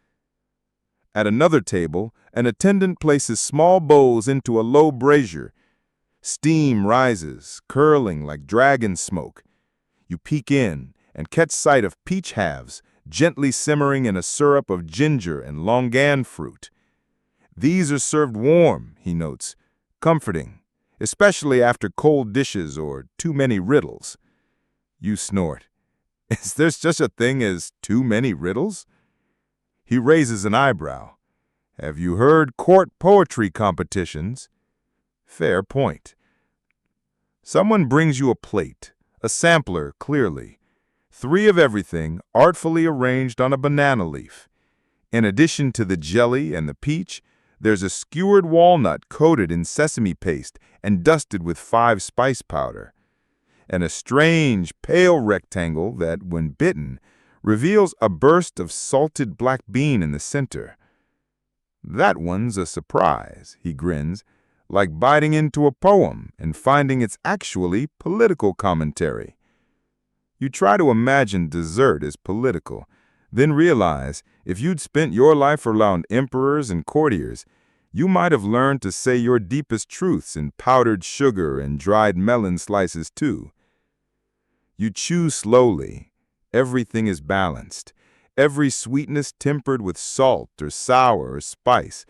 At another table, an attendant places small bowls into a low brazier. Steam rises, curling like dragon smoke. You peek in and catch sight of peach halves, gently simmering in a syrup of ginger and longan fruit. These are served warm, he notes, comforting, especially after cold dishes or too many riddles. You snort. Is there such a thing as too many riddles? He raises an eyebrow. Have you heard court poetry competitions? Fair point. Someone brings you a plate, a sampler, clearly. 3 of everything, artfully arranged on a banana leaf. In addition to the jelly and the peach, there's a skewered walnut coated in sesame paste and dusted with 5 spice powder. And a strange, pale rectangle that, when bitten, reveals a burst of salted black bean in the center. That one's a surprise, he grins, like biting into a poem and finding it's actually political commentary. You try to imagine dessert as political, then realize if you'd spent your life around emperors and courtiers, you might have learned to say your deepest truths in powdered sugar and dried melon slices too. You chew slowly. Everything is balanced. Every sweetness tempered with salt or sour or spice.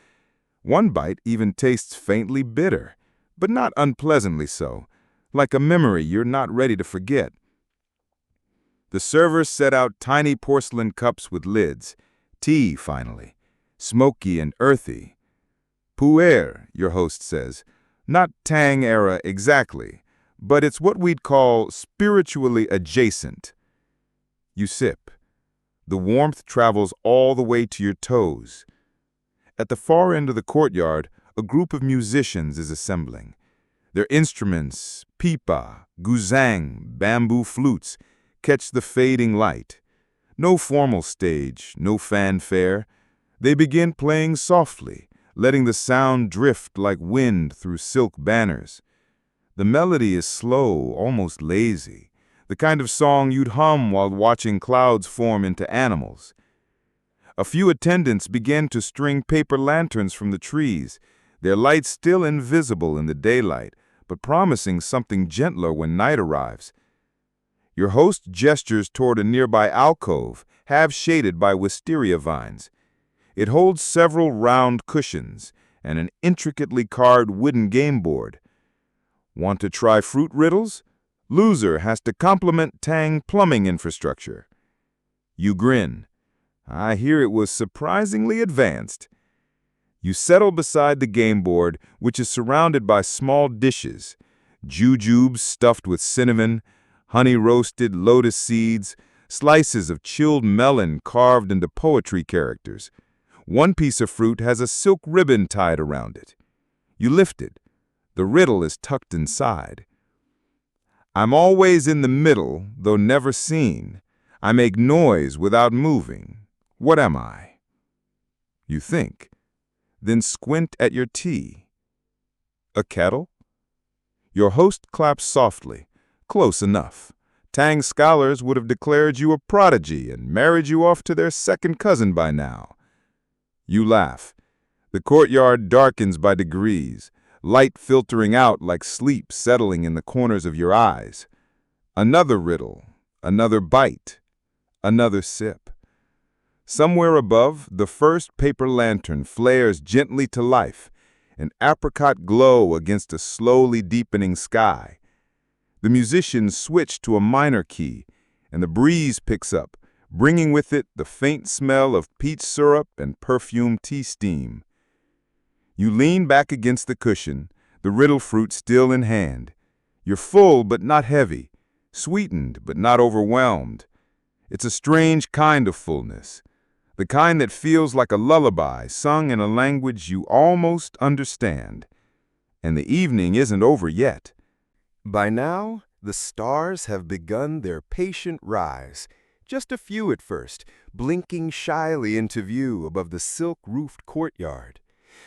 One bite even tastes faintly bitter, but not unpleasantly so, like a memory you're not ready to forget. The servers set out tiny porcelain cups with lids. Tea, finally. Smoky and earthy. Pu'er, your host says. Not Tang era exactly, but it's what we'd call spiritually adjacent. You sip. The warmth travels all the way to your toes. At the far end of the courtyard, a group of musicians is assembling. Their instruments, pipa, guzhang, bamboo flutes, catch the fading light. No formal stage, no fanfare. They begin playing softly, letting the sound drift like wind through silk banners. The melody is slow, almost lazy, the kind of song you'd hum while watching clouds form into animals. A few attendants begin to string paper lanterns from the trees, their lights still invisible in the daylight, but promising something gentler when night arrives. Your host gestures toward a nearby alcove, half shaded by wisteria vines. It holds several round cushions and an intricately carved wooden game board. Want to try fruit riddles? Loser has to compliment Tang plumbing infrastructure. You grin. I hear it was surprisingly advanced. You settle beside the game board, which is surrounded by small dishes, jujubes stuffed with cinnamon, honey-roasted lotus seeds, slices of chilled melon carved into poetry characters. One piece of fruit has a silk ribbon tied around it. You lift it. The riddle is tucked inside. I'm always in the middle, though never seen. I make noise without moving. What am I? You think. Then squint at your tea. A kettle? Your host claps softly. Close enough. Tang scholars would have declared you a prodigy and married you off to their second cousin by now. You laugh. The courtyard darkens by degrees, light filtering out like sleep settling in the corners of your eyes. Another riddle, another bite, another sip. Somewhere above, the first paper lantern flares gently to life, an apricot glow against a slowly deepening sky. The musicians switch to a minor key, and the breeze picks up, bringing with it the faint smell of peach syrup and perfumed tea steam. You lean back against the cushion, the riddle fruit still in hand. You're full but not heavy, sweetened but not overwhelmed. It's a strange kind of fullness, the kind that feels like a lullaby sung in a language you almost understand. And the evening isn't over yet. By now, the stars have begun their patient rise, Just a few at first, blinking shyly into view above the silk-roofed courtyard.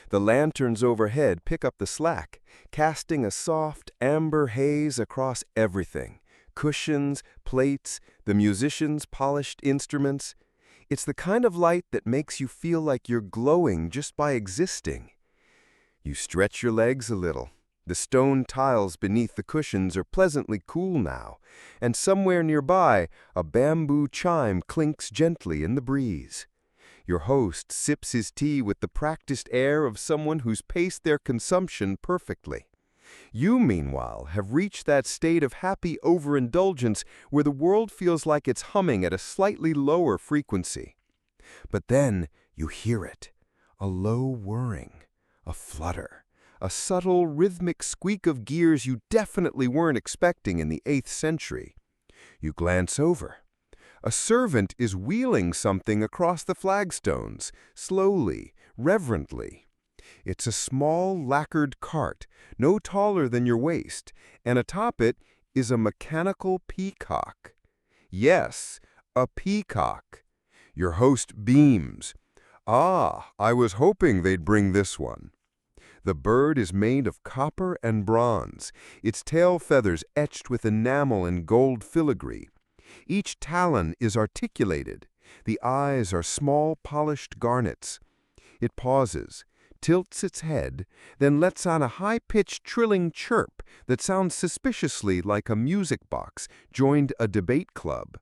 The lanterns overhead pick up the slack, casting a soft, amber haze across everything. Cushions, plates, the musicians' polished instruments. It's the kind of light that makes you feel like you're glowing just by existing. You stretch your legs a little. The stone tiles beneath the cushions are pleasantly cool now, and somewhere nearby, a bamboo chime clinks gently in the breeze. Your host sips his tea with the practiced air of someone who's paced their consumption perfectly. You, meanwhile, have reached that state of happy overindulgence where the world feels like it's humming at a slightly lower frequency. But then you hear it, a low whirring, a flutter, a subtle rhythmic squeak of gears you definitely weren't expecting in the 8th century. You glance over. A servant is wheeling something across the flagstones, slowly, reverently. It's a small lacquered cart, no taller than your waist, and atop it is a mechanical peacock. Yes, a peacock. Your host beams. Ah, I was hoping they'd bring this one. The bird is made of copper and bronze, its tail feathers etched with enamel and gold filigree. Each talon is articulated. The eyes are small polished garnets. It pauses, tilts its head, then lets out a high-pitched trilling chirp that sounds suspiciously like a music box joined a debate club.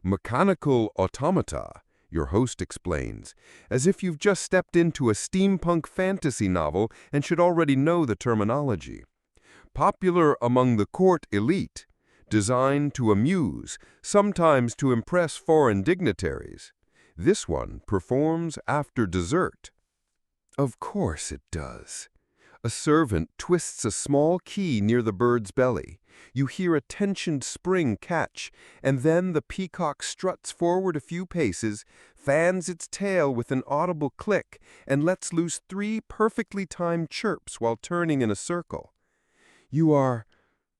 Mechanical automata, your host explains, as if you've just stepped into a steampunk fantasy novel and should already know the terminology. Popular among the court elite, designed to amuse, sometimes to impress foreign dignitaries. This one performs after dessert. Of course it does. A servant twists a small key near the bird's belly. You hear a tensioned spring catch, and then the peacock struts forward a few paces, fans its tail with an audible click, and lets loose 3 perfectly timed chirps while turning in a circle. You are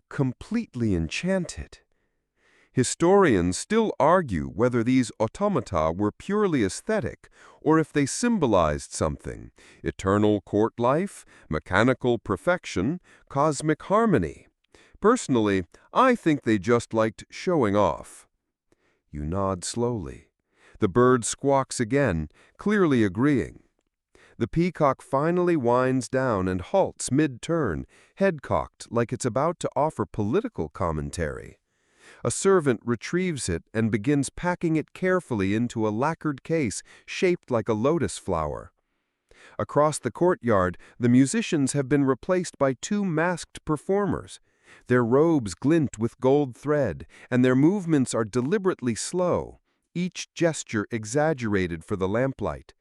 completely enchanted. Historians still argue whether these automata were purely aesthetic or if they symbolized something: eternal court life, mechanical perfection, cosmic harmony. Personally, I think they just liked showing off. You nod slowly. The bird squawks again, clearly agreeing. The peacock finally winds down and halts mid-turn, head cocked like it's about to offer political commentary. A servant retrieves it and begins packing it carefully into a lacquered case shaped like a lotus flower. Across the courtyard, the musicians have been replaced by 2 masked performers. Their robes glint with gold thread, and their movements are deliberately slow, each gesture exaggerated for the lamplight.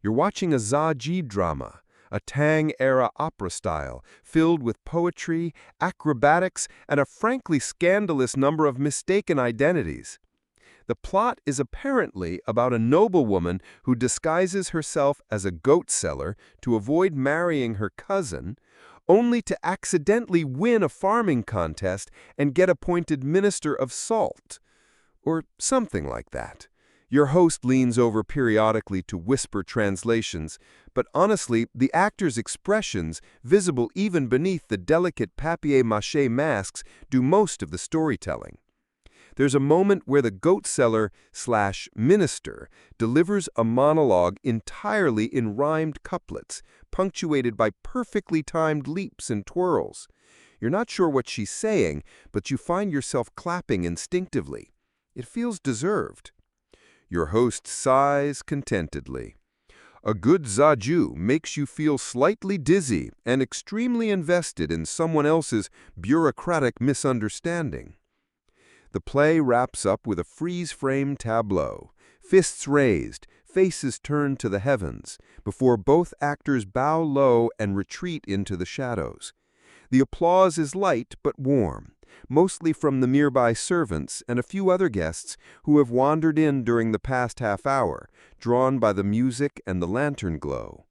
You're watching a Zaji drama, a Tang-era opera style, filled with poetry, acrobatics, and a frankly scandalous number of mistaken identities. The plot is apparently about a noblewoman who disguises herself as a goat seller to avoid marrying her cousin, only to accidentally win a farming contest and get appointed minister of salt, or something like that. Your host leans over periodically to whisper translations, but honestly, the actors' expressions, visible even beneath the delicate papier-mâché masks, do most of the storytelling. There's a moment where the goat seller/minister delivers a monologue entirely in rhymed couplets, punctuated by perfectly timed leaps and twirls. You're not sure what she's saying, but you find yourself clapping instinctively. It feels deserved. Your host sighs contentedly. A good zaju makes you feel slightly dizzy and extremely invested in someone else's bureaucratic misunderstanding. The play wraps up with a freeze-frame tableau, fists raised, faces turned to the heavens, before both actors bow low and retreat into the shadows. The applause is light but warm, mostly from the nearby servants and a few other guests who have wandered in during the past half hour, drawn by the music and the lantern glow.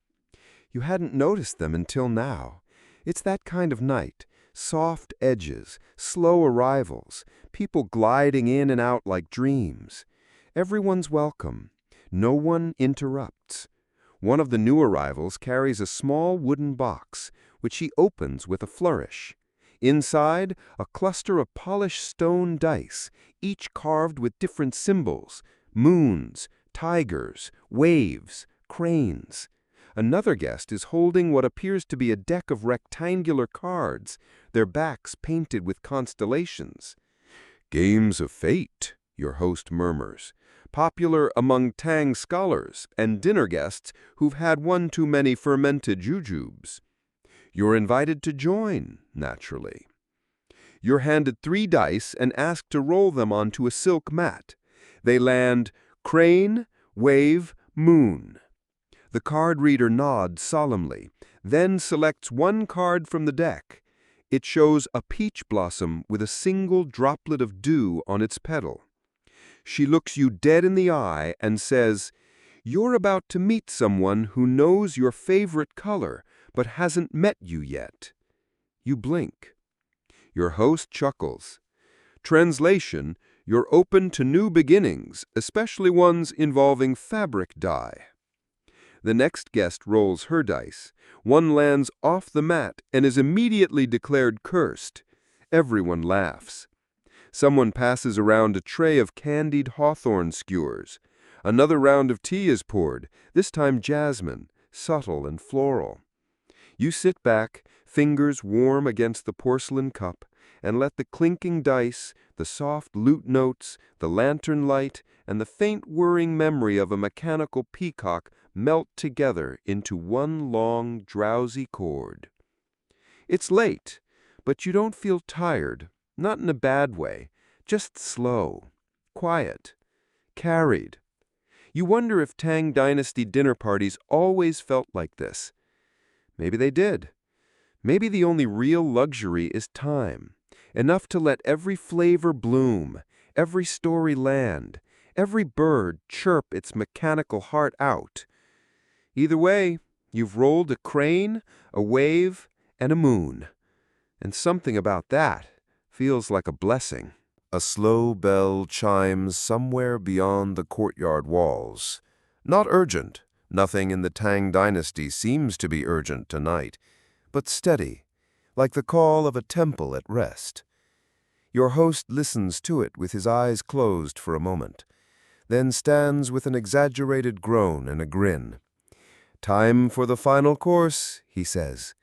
You hadn't noticed them until now. It's that kind of night. Soft edges, slow arrivals, people gliding in and out like dreams. Everyone's welcome. No one interrupts. One of the new arrivals carries a small wooden box, which he opens with a flourish. Inside, a cluster of polished stone dice, each carved with different symbols: moons, tigers, waves, cranes. Another guest is holding what appears to be a deck of rectangular cards, their backs painted with constellations. "Games of fate," your host murmurs, popular among Tang scholars and dinner guests who've had one too many fermented jujubes. You're invited to join, naturally. You're handed 3 dice and asked to roll them onto a silk mat. They land crane, wave, moon. The card reader nods solemnly, then selects one card from the deck. It shows a peach blossom with a single droplet of dew on its petal. She looks you dead in the eye and says, "You're about to meet someone who knows your favorite color, but hasn't met you yet." You blink. Your host chuckles. Translation: you're open to new beginnings, especially ones involving fabric dye. The next guest rolls her dice. One lands off the mat and is immediately declared cursed. Everyone laughs. Someone passes around a tray of candied hawthorn skewers. Another round of tea is poured, this time jasmine, subtle and floral. You sit back, fingers warm against the porcelain cup, and let the clinking dice, the soft lute notes, the lantern light, and the faint whirring memory of a mechanical peacock melt together into one long, drowsy chord. It's late, but you don't feel tired, not in a bad way, just slow, quiet, carried. You wonder if Tang Dynasty dinner parties always felt like this. Maybe they did. Maybe the only real luxury is time, enough to let every flavor bloom, every story land, every bird chirp its mechanical heart out. Either way, you've rolled a crane, a wave, and a moon. And something about that feels like a blessing. A slow bell chimes somewhere beyond the courtyard walls. Not urgent. Nothing in the Tang Dynasty seems to be urgent tonight, but steady, like the call of a temple at rest. Your host listens to it with his eyes closed for a moment, then stands with an exaggerated groan and a grin. "Time for the final course," he says.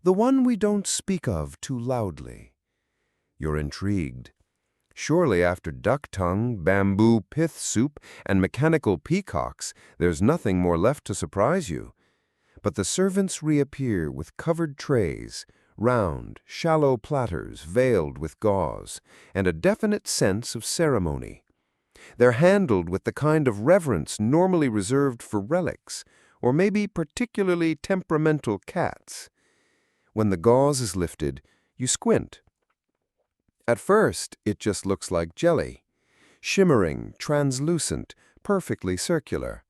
"The one we don't speak of too loudly." You're intrigued. Surely after duck tongue, bamboo pith soup, and mechanical peacocks, there's nothing more left to surprise you. But the servants reappear with covered trays, round, shallow platters veiled with gauze, and a definite sense of ceremony. They're handled with the kind of reverence normally reserved for relics, or maybe particularly temperamental cats. When the gauze is lifted, you squint. At first, it just looks like jelly, shimmering, translucent, perfectly circular.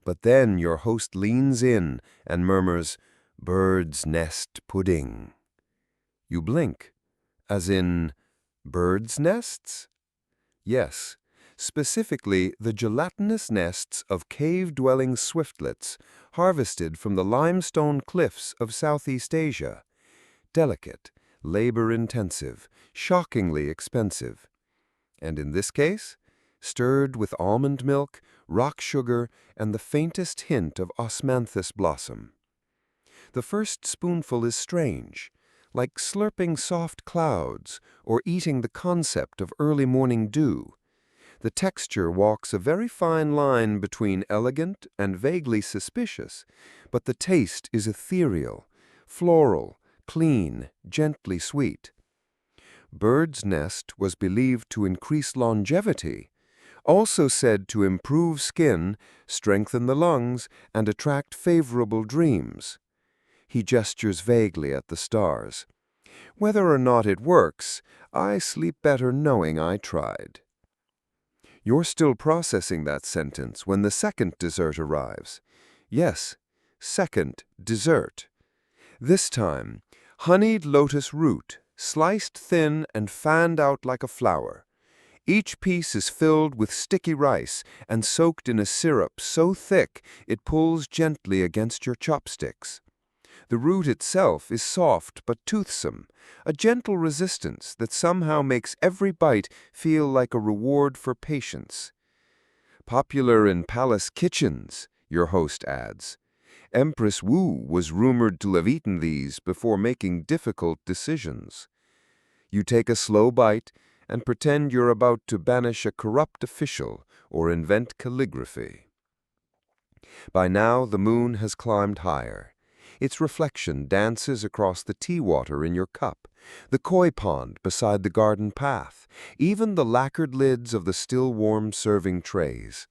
But then your host leans in and murmurs, "Bird's nest pudding." You blink, as in, birds' nests? Yes, specifically the gelatinous nests of cave-dwelling swiftlets harvested from the limestone cliffs of Southeast Asia. Delicate, labor-intensive, shockingly expensive. And in this case, stirred with almond milk, rock sugar, and the faintest hint of osmanthus blossom. The first spoonful is strange, like slurping soft clouds or eating the concept of early morning dew. The texture walks a very fine line between elegant and vaguely suspicious, but the taste is ethereal, floral, clean, gently sweet. Bird's nest was believed to increase longevity, also said to improve skin, strengthen the lungs, and attract favorable dreams. He gestures vaguely at the stars. Whether or not it works, I sleep better knowing I tried. You're still processing that sentence when the second dessert arrives. Yes, second dessert. This time, honeyed lotus root, sliced thin and fanned out like a flower. Each piece is filled with sticky rice and soaked in a syrup so thick it pulls gently against your chopsticks. The root itself is soft but toothsome, a gentle resistance that somehow makes every bite feel like a reward for patience. Popular in palace kitchens, your host adds. Empress Wu was rumored to have eaten these before making difficult decisions. You take a slow bite and pretend you're about to banish a corrupt official or invent calligraphy. By now, the moon has climbed higher. Its reflection dances across the tea water in your cup, the koi pond beside the garden path, even the lacquered lids of the still warm serving trays.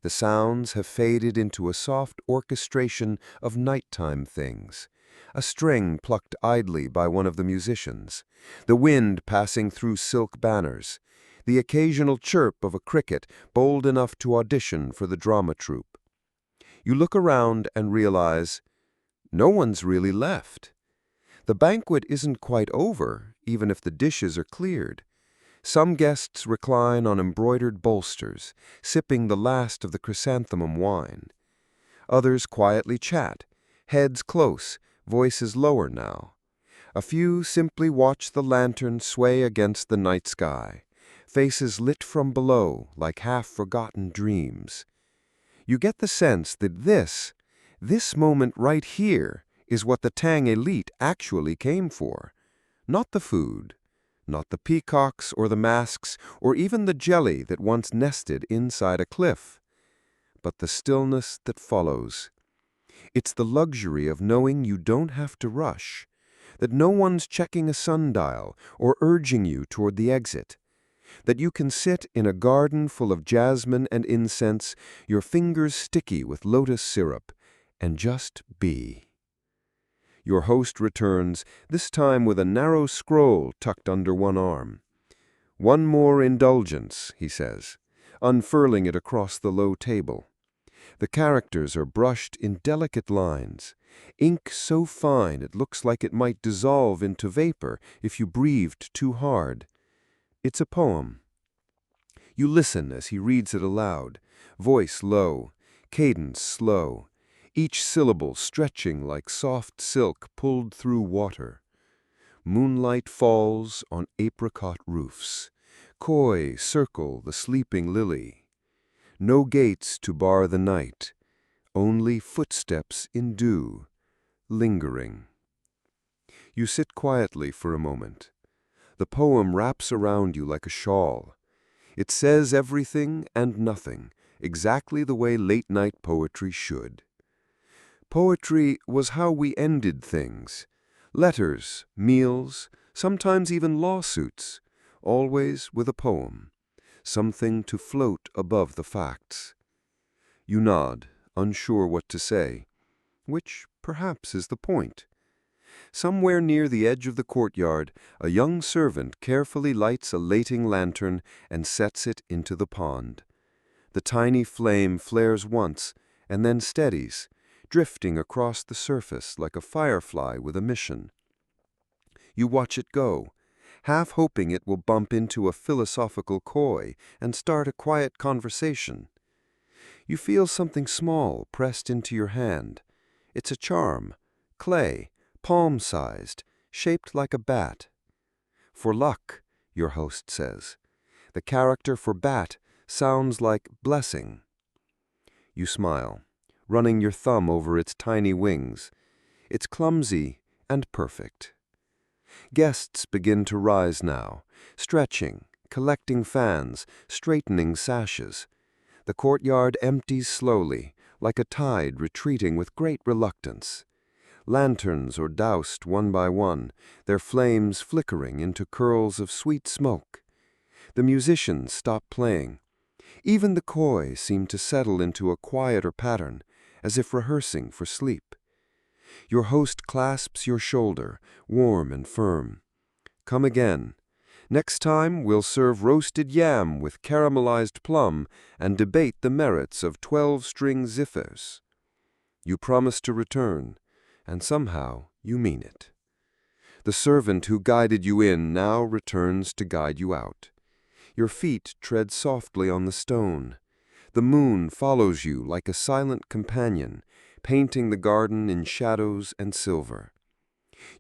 The sounds have faded into a soft orchestration of nighttime things. A string plucked idly by one of the musicians, the wind passing through silk banners, the occasional chirp of a cricket bold enough to audition for the drama troupe. You look around and realize no one's really left. The banquet isn't quite over, even if the dishes are cleared. Some guests recline on embroidered bolsters, sipping the last of the chrysanthemum wine. Others quietly chat, heads close, voices lower now. A few simply watch the lantern sway against the night sky, faces lit from below like half-forgotten dreams. You get the sense that this moment right here, is what the Tang elite actually came for. Not the food, not the peacocks or the masks or even the jelly that once nested inside a cliff, but the stillness that follows. It's the luxury of knowing you don't have to rush, that no one's checking a sundial or urging you toward the exit, that you can sit in a garden full of jasmine and incense, your fingers sticky with lotus syrup, and just be. Your host returns, this time with a narrow scroll tucked under one arm. "One more indulgence," he says, unfurling it across the low table. The characters are brushed in delicate lines, ink so fine it looks like it might dissolve into vapor if you breathed too hard. It's a poem. You listen as he reads it aloud, voice low, cadence slow, each syllable stretching like soft silk pulled through water. Moonlight falls on apricot roofs. Koi circle the sleeping lily. No gates to bar the night, only footsteps in dew, lingering. You sit quietly for a moment. The poem wraps around you like a shawl. It says everything and nothing, exactly the way late-night poetry should. Poetry was how we ended things. Letters, meals, sometimes even lawsuits, always with a poem, something to float above the facts. You nod, unsure what to say, which perhaps is the point. Somewhere near the edge of the courtyard, a young servant carefully lights a lating lantern and sets it into the pond. The tiny flame flares once and then steadies, drifting across the surface like a firefly with a mission. You watch it go, half hoping it will bump into a philosophical koi and start a quiet conversation. You feel something small pressed into your hand. It's a charm, clay, palm-sized, shaped like a bat. "For luck," your host says. The character for bat sounds like blessing. You smile, running your thumb over its tiny wings. It's clumsy and perfect. Guests begin to rise now, stretching, collecting fans, straightening sashes. The courtyard empties slowly, like a tide retreating with great reluctance. Lanterns are doused one by one, their flames flickering into curls of sweet smoke. The musicians stop playing. Even the koi seem to settle into a quieter pattern, as if rehearsing for sleep. Your host clasps your shoulder, warm and firm. "Come again. Next time we'll serve roasted yam with caramelized plum and debate the merits of 12-string zithers." You promise to return, and somehow you mean it. The servant who guided you in now returns to guide you out. Your feet tread softly on the stone. The moon follows you like a silent companion, painting the garden in shadows and silver.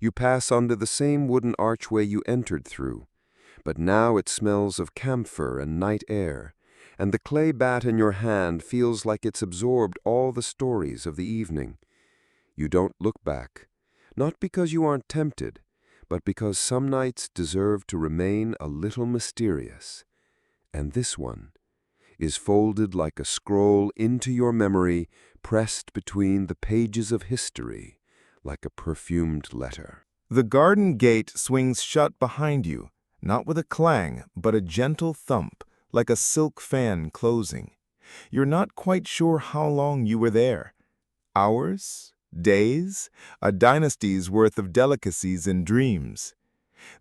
You pass under the same wooden archway you entered through, but now it smells of camphor and night air, and the clay bat in your hand feels like it's absorbed all the stories of the evening. You don't look back, not because you aren't tempted, but because some nights deserve to remain a little mysterious. And this one is folded like a scroll into your memory, pressed between the pages of history, like a perfumed letter. The garden gate swings shut behind you, not with a clang, but a gentle thump, like a silk fan closing. You're not quite sure how long you were there. Hours? Days? A dynasty's worth of delicacies and dreams.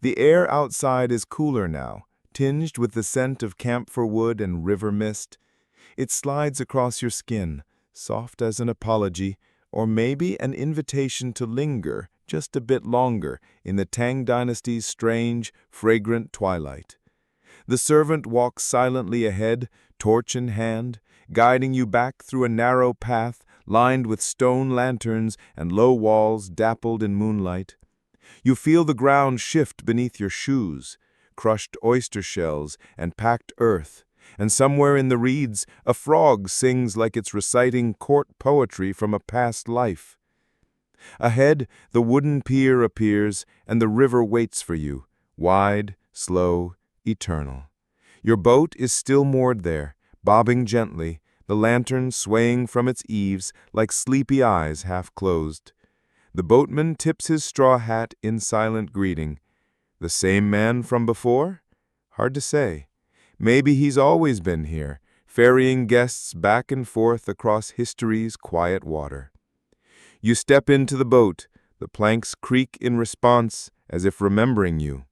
The air outside is cooler now, tinged with the scent of camphor wood and river mist. It slides across your skin, soft as an apology, or maybe an invitation to linger just a bit longer in the Tang dynasty's strange, fragrant twilight. The servant walks silently ahead, torch in hand, guiding you back through a narrow path lined with stone lanterns and low walls dappled in moonlight. You feel the ground shift beneath your shoes, crushed oyster shells and packed earth, and somewhere in the reeds a frog sings like it's reciting court poetry from a past life. Ahead, the wooden pier appears, and the river waits for you, wide, slow, eternal. Your boat is still moored there, bobbing gently, the lantern swaying from its eaves like sleepy eyes half closed. The boatman tips his straw hat in silent greeting. The same man from before? Hard to say. Maybe he's always been here, ferrying guests back and forth across history's quiet water. You step into the boat, the planks creak in response as if remembering you.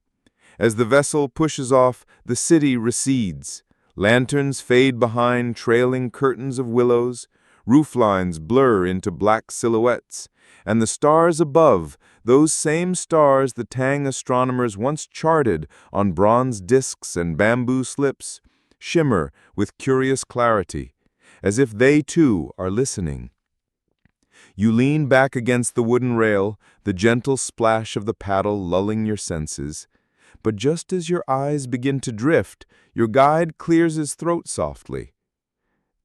As the vessel pushes off, the city recedes. Lanterns fade behind trailing curtains of willows, rooflines blur into black silhouettes, and the stars above, those same stars the Tang astronomers once charted on bronze discs and bamboo slips, shimmer with curious clarity, as if they too are listening. You lean back against the wooden rail, the gentle splash of the paddle lulling your senses. But just as your eyes begin to drift, your guide clears his throat softly.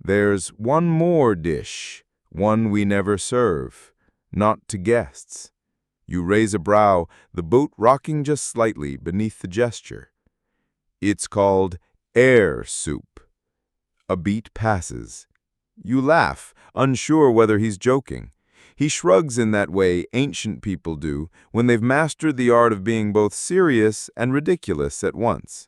There's one more dish, one we never serve, not to guests. You raise a brow, the boat rocking just slightly beneath the gesture. It's called air soup. A beat passes. You laugh, unsure whether he's joking. He shrugs in that way ancient people do when they've mastered the art of being both serious and ridiculous at once.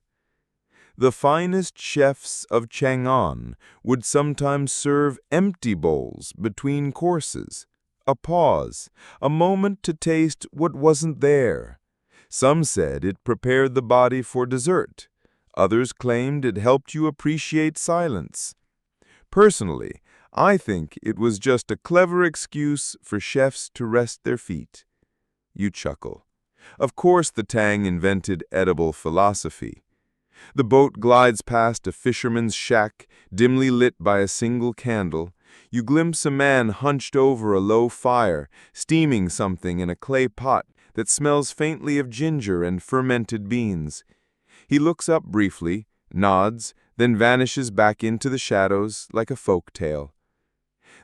The finest chefs of Chang'an would sometimes serve empty bowls between courses, a pause, a moment to taste what wasn't there. Some said it prepared the body for dessert. Others claimed it helped you appreciate silence. Personally, I think it was just a clever excuse for chefs to rest their feet. You chuckle. Of course the Tang invented edible philosophy. The boat glides past a fisherman's shack, dimly lit by a single candle. You glimpse a man hunched over a low fire, steaming something in a clay pot that smells faintly of ginger and fermented beans. He looks up briefly, nods, then vanishes back into the shadows like a folk tale.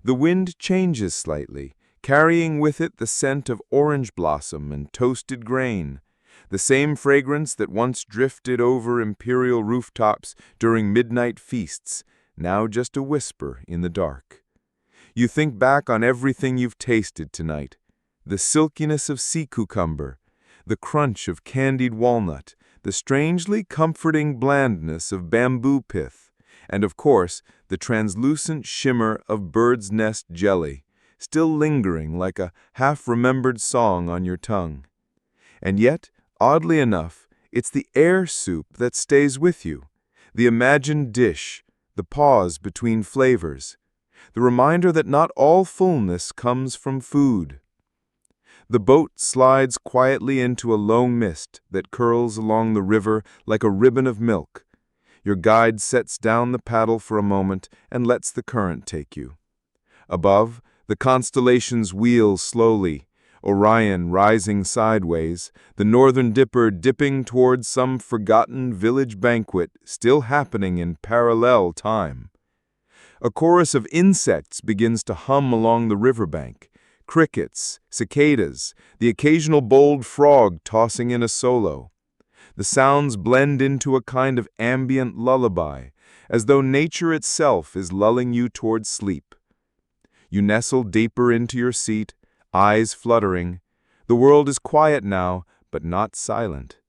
The wind changes slightly, carrying with it the scent of orange blossom and toasted grain, the same fragrance that once drifted over imperial rooftops during midnight feasts, now just a whisper in the dark. You think back on everything you've tasted tonight, the silkiness of sea cucumber, the crunch of candied walnut, the strangely comforting blandness of bamboo pith, and of course, the translucent shimmer of bird's nest jelly, still lingering like a half-remembered song on your tongue. And yet, oddly enough, it's the air soup that stays with you, the imagined dish, the pause between flavors, the reminder that not all fullness comes from food. The boat slides quietly into a low mist that curls along the river like a ribbon of milk. Your guide sets down the paddle for a moment and lets the current take you. Above, the constellations wheel slowly, Orion rising sideways, the Northern Dipper dipping towards some forgotten village banquet still happening in parallel time. A chorus of insects begins to hum along the riverbank. Crickets, cicadas, the occasional bold frog tossing in a solo. The sounds blend into a kind of ambient lullaby, as though nature itself is lulling you towards sleep. You nestle deeper into your seat, eyes fluttering. The world is quiet now, but not silent.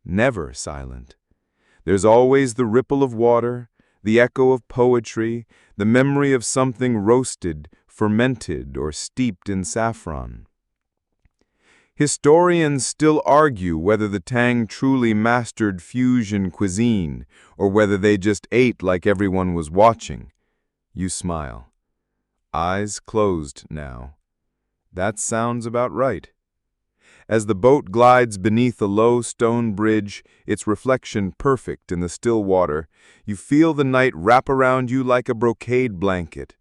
Never silent. There's always the ripple of water, the echo of poetry, the memory of something roasted, fermented, or steeped in saffron. Historians still argue whether the Tang truly mastered fusion cuisine, or whether they just ate like everyone was watching. You smile. Eyes closed now. That sounds about right. As the boat glides beneath a low stone bridge, its reflection perfect in the still water, you feel the night wrap around you like a brocade blanket.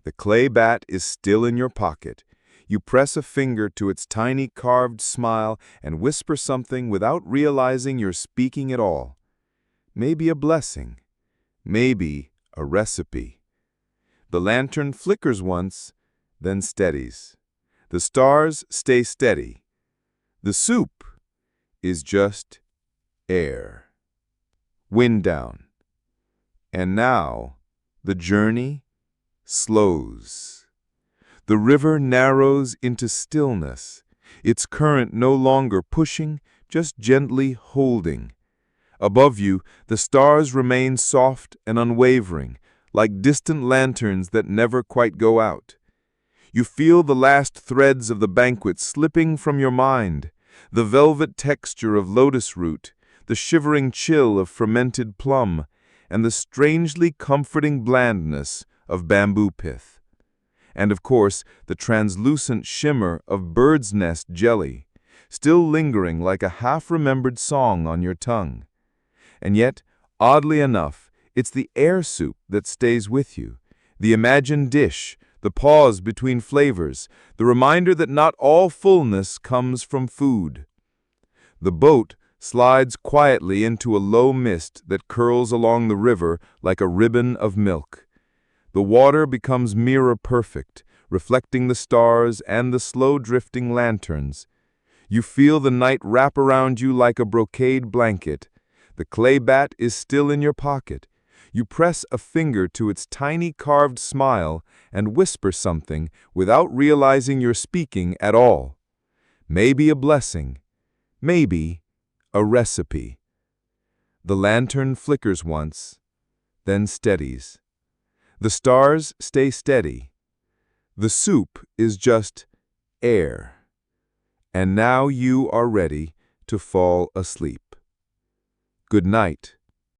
The clay bat is still in your pocket. You press a finger to its tiny carved smile and whisper something without realizing you're speaking at all. Maybe a blessing. Maybe a recipe. The lantern flickers once, then steadies. The stars stay steady. The soup is just air. Wind down. And now, the journey slows. The river narrows into stillness, its current no longer pushing, just gently holding. Above you, the stars remain soft and unwavering, like distant lanterns that never quite go out. You feel the last threads of the banquet slipping from your mind, the velvet texture of lotus root, the shivering chill of fermented plum, and the strangely comforting blandness of bamboo pith. And of course, the translucent shimmer of bird's nest jelly, still lingering like a half-remembered song on your tongue. And yet, oddly enough, it's the air soup that stays with you, the imagined dish, the pause between flavors, the reminder that not all fullness comes from food. The boat slides quietly into a low mist that curls along the river like a ribbon of milk. The water becomes mirror-perfect, reflecting the stars and the slow-drifting lanterns. You feel the night wrap around you like a brocade blanket. The clay bat is still in your pocket. You press a finger to its tiny carved smile and whisper something without realizing you're speaking at all. Maybe a blessing. Maybe a recipe. The lantern flickers once, then steadies. The stars stay steady. The soup is just air. And now you are ready to fall asleep. Good night.